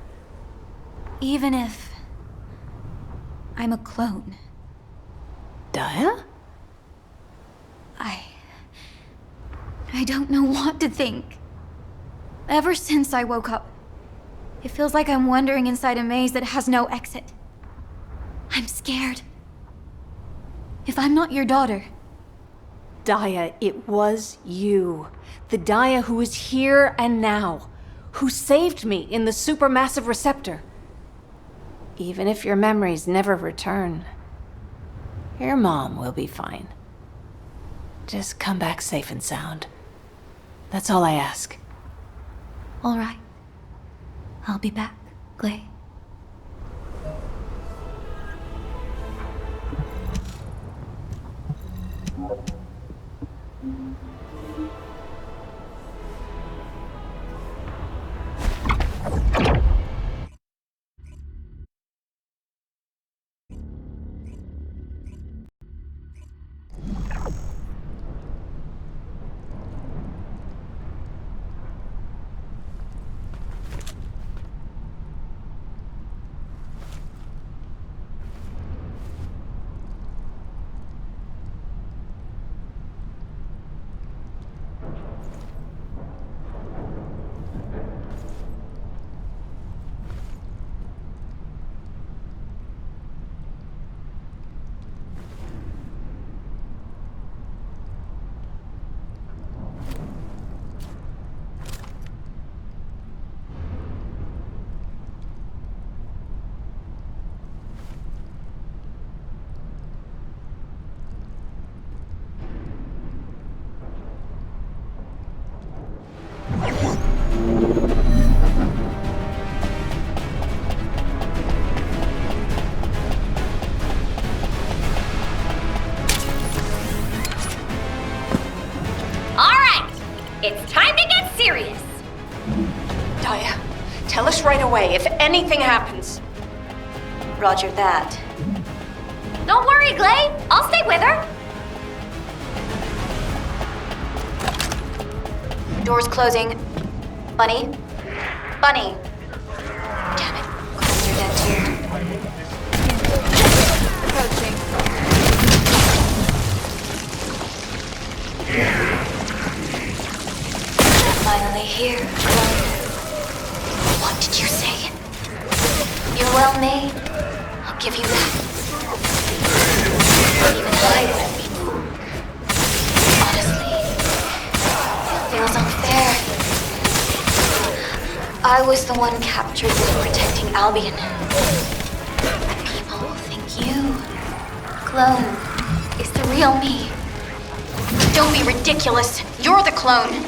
Even if I'm a clone. Daya? I don't know what to think. Ever since I woke up, it feels like I'm wandering inside a maze that has no exit. I'm scared. If I'm not your daughter... Daya, it was you. The Daya who is here and now. Who saved me in the supermassive receptor. Even if your memories never return, your mom will be fine. Just come back safe and sound. That's all I ask. All right. I'll be back, Glay. It's time to get serious! Daya, tell us right away if anything happens. Roger that. Don't worry, Glay. I'll stay with her. Doors closing. Bunny? Bunny! Damn it. Close your dead too. Approaching. Finally here. What did you say? You're well made. I'll give you that. Even I wouldn't be moved. Honestly, it feels unfair. I was the one captured while protecting Albion. And people will think you, clone, is the real me. Don't be ridiculous. You're the clone.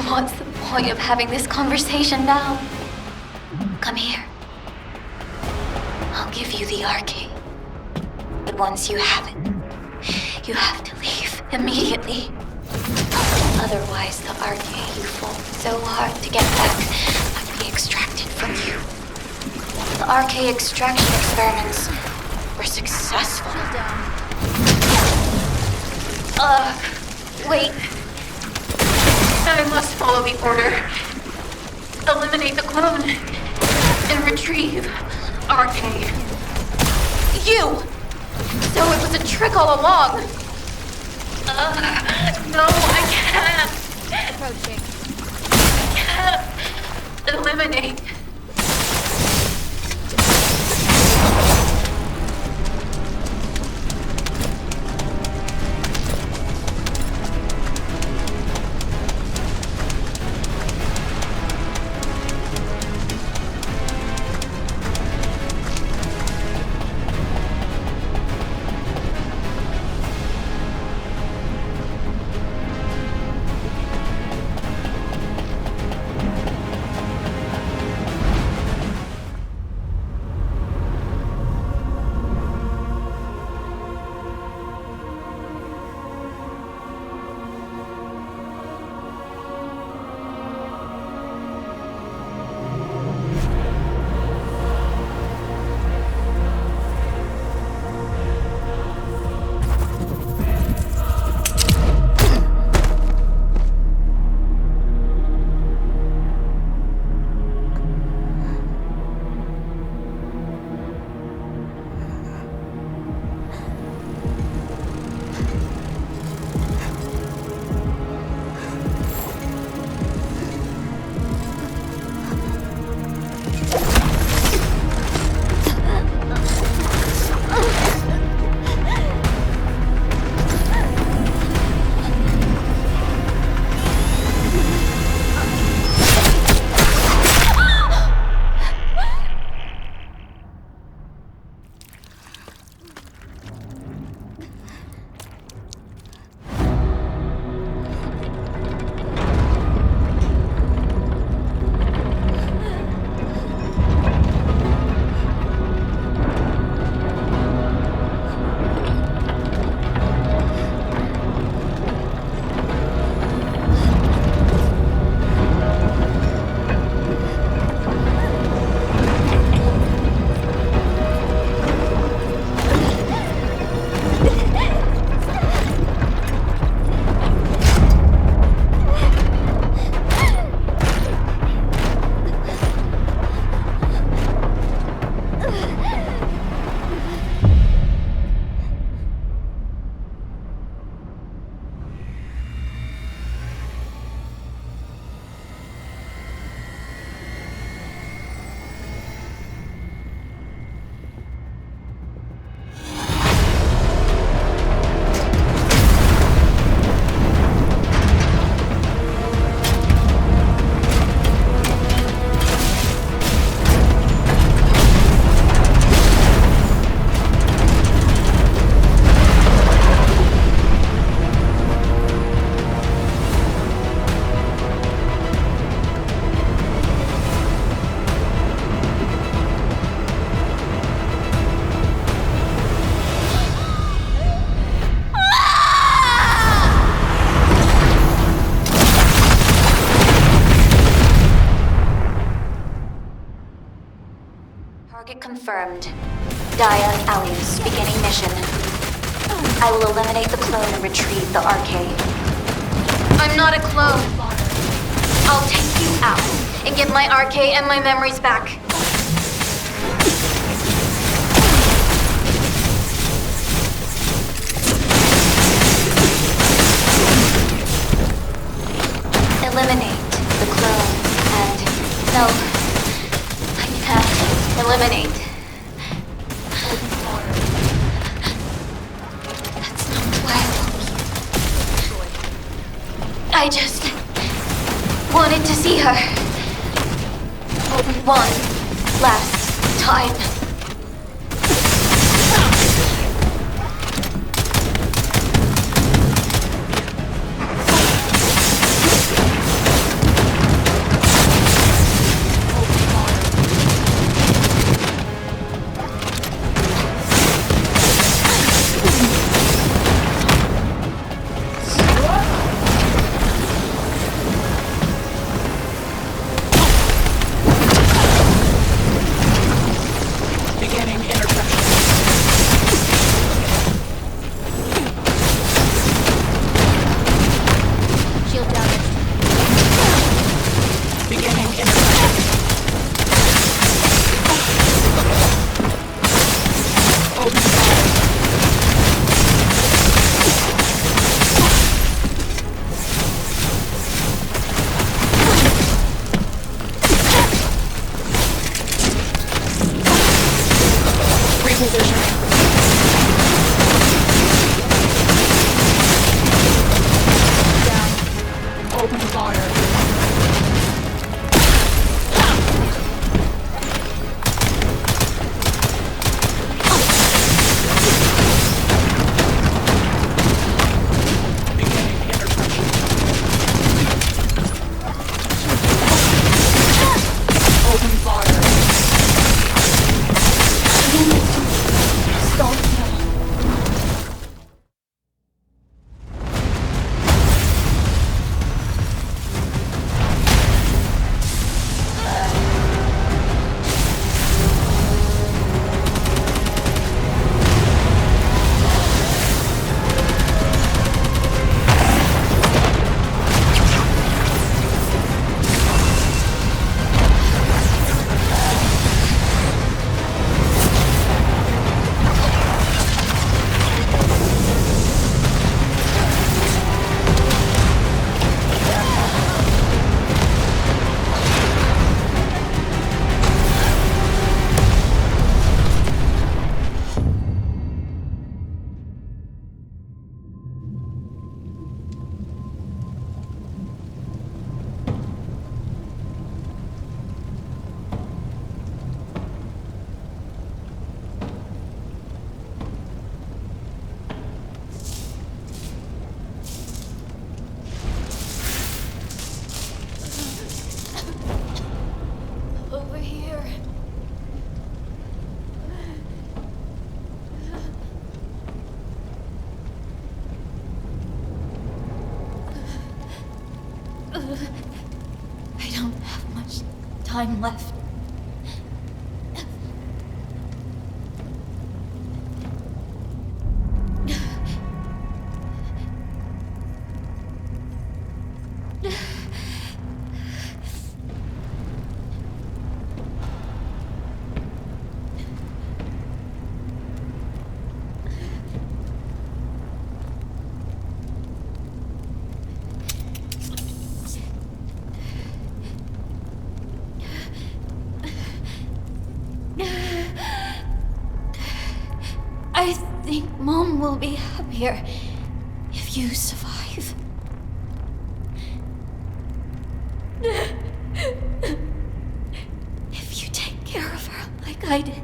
What's the point of having this conversation now? Come here. I'll give you the arcade. But once you have it, you have to leave immediately. Otherwise, the arcade you fought so hard to get back might be extracted from you. The arcade extraction experiments were successful. Wait. I must follow the order. Eliminate the clone and retrieve arcade. You! So it was a trick all along. No, I can't. Approaching. I can't eliminate. Target confirmed. Dia Alius, beginning mission. I will eliminate the clone and retrieve the arcade. I'm not a clone. I'll take you out and get my arcade and my memories back. Eliminate the clone and... No. I can't eliminate. That's not why I just wanted to see her. One last time. I don't have much time left. I think Mom will be happier if you survive. If you take care of her like I did,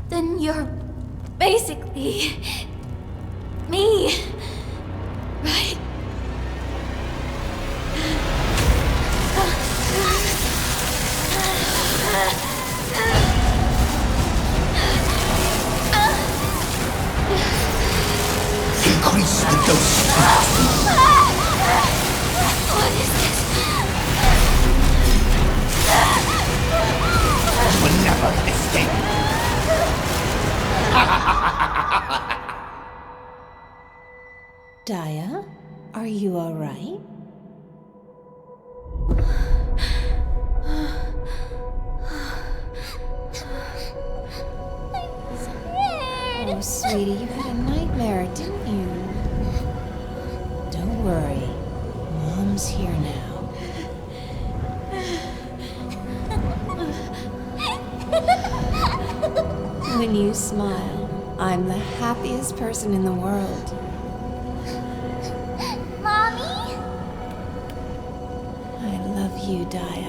then you're basically me, right? Increase the dose. What is this? You will never escape. Daya, are you alright? Oh, sweetie, you had a nightmare, didn't you? Don't worry. Mom's here now. When you smile, I'm the happiest person in the world. Mommy? I love you, Daya.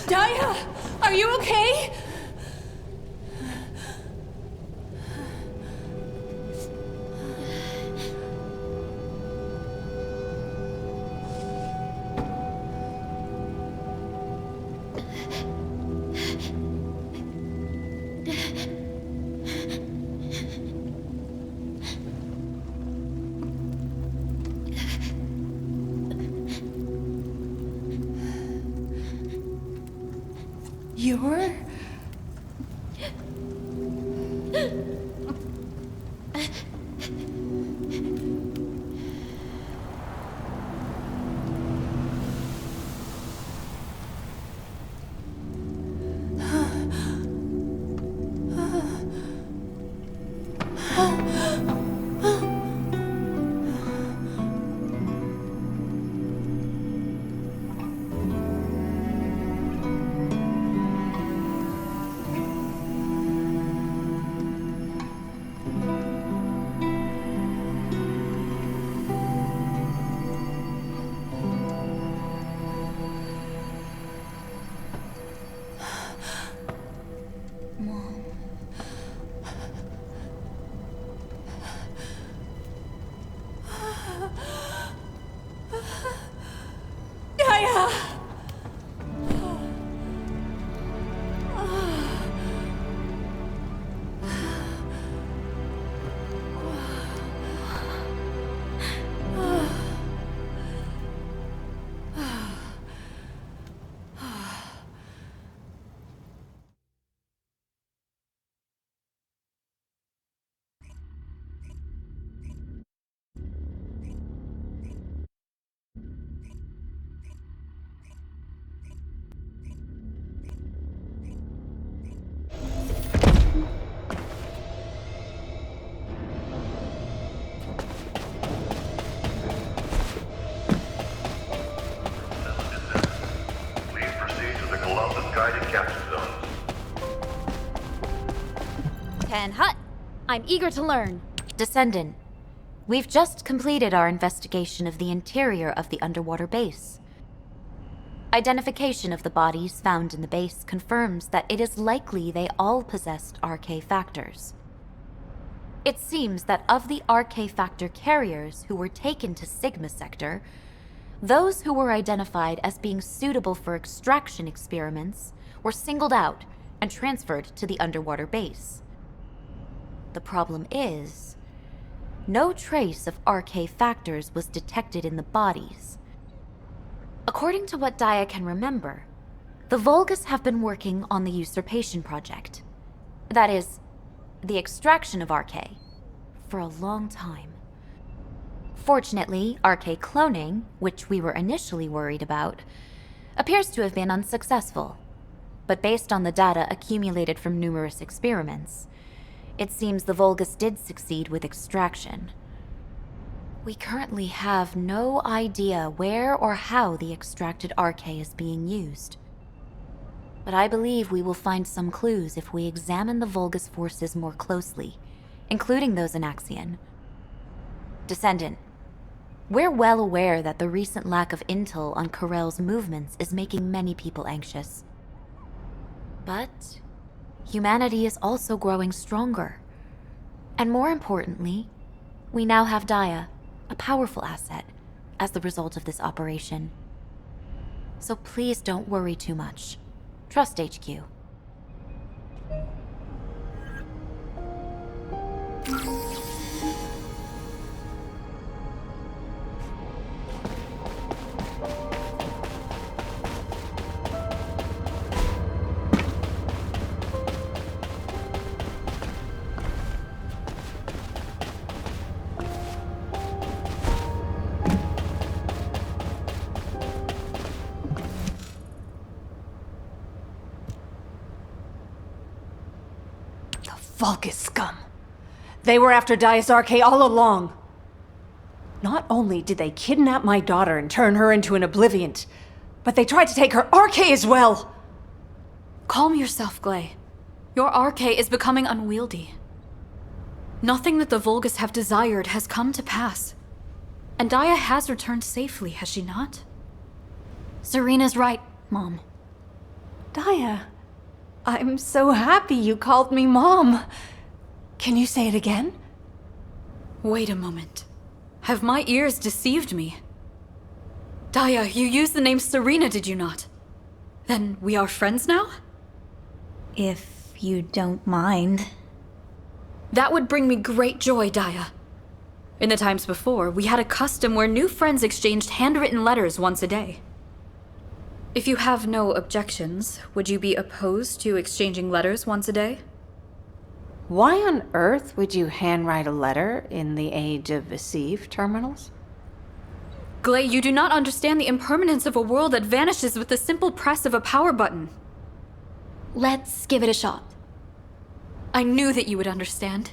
Daya, are you okay? You're... Daya! Hut. I'm eager to learn. Descendant. We've just completed our investigation of the interior of the underwater base. Identification of the bodies found in the base confirms that it is likely they all possessed RK factors. It seems that of the RK factor carriers who were taken to Sigma Sector, those who were identified as being suitable for extraction experiments were singled out and transferred to the underwater base. The problem is, no trace of RK factors was detected in the bodies. According to what Daya can remember, the Vulgus have been working on the usurpation project. That is, the extraction of RK, for a long time. Fortunately, RK cloning, which we were initially worried about, appears to have been unsuccessful. But based on the data accumulated from numerous experiments, it seems the Vulgus did succeed with extraction. We currently have no idea where or how the extracted RK is being used. But I believe we will find some clues if we examine the Vulgus forces more closely, including those in Axion. Descendant, we're well aware that the recent lack of intel on Karel's movements is making many people anxious. But humanity is also growing stronger. And more importantly, we now have Daya, a powerful asset, as the result of this operation. So please don't worry too much. Trust HQ. Vulgus scum. They were after Daya's RK all along. Not only did they kidnap my daughter and turn her into an obliviant, but they tried to take her RK as well! Calm yourself, Glay. Your RK is becoming unwieldy. Nothing that the Vulgus have desired has come to pass. And Daya has returned safely, has she not? Serena's right, Mom. Daya, I'm so happy you called me Mom. Can you say it again? Wait a moment. Have my ears deceived me? Daya, you used the name Serena, did you not? Then we are friends now? If you don't mind. That would bring me great joy, Daya. In the times before, we had a custom where new friends exchanged handwritten letters once a day. If you have no objections, would you be opposed to exchanging letters once a day? Why on earth would you handwrite a letter in the age of Visive terminals? Glay, you do not understand the impermanence of a world that vanishes with the simple press of a power button. Let's give it a shot. I knew that you would understand.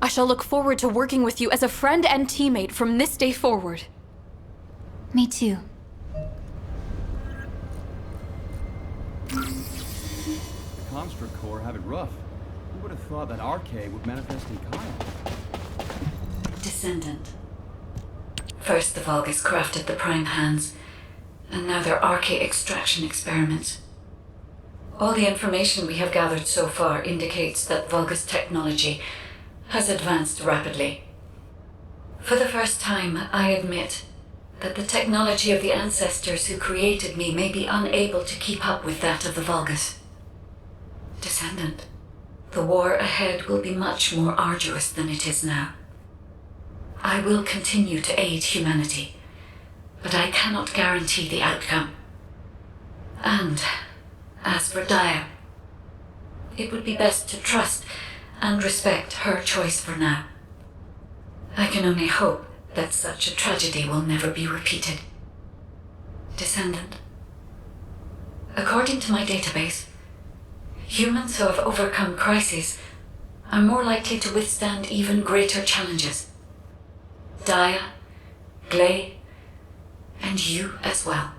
I shall look forward to working with you as a friend and teammate from this day forward. Me too. The Construct Corps have it rough. Who would have thought that RK would manifest in Kyle? Descendant. First the Vulgus crafted the Prime Hands, and now their RK extraction experiments. All the information we have gathered so far indicates that Vulgus technology has advanced rapidly. For the first time, I admit that the technology of the ancestors who created me may be unable to keep up with that of the Vulgus. Descendant, the war ahead will be much more arduous than it is now. I will continue to aid humanity, but I cannot guarantee the outcome. And as for Daya, it would be best to trust and respect her choice for now. I can only hope that such a tragedy will never be repeated. Descendant, according to my database, humans who have overcome crises are more likely to withstand even greater challenges. Daya, Glay, and you as well.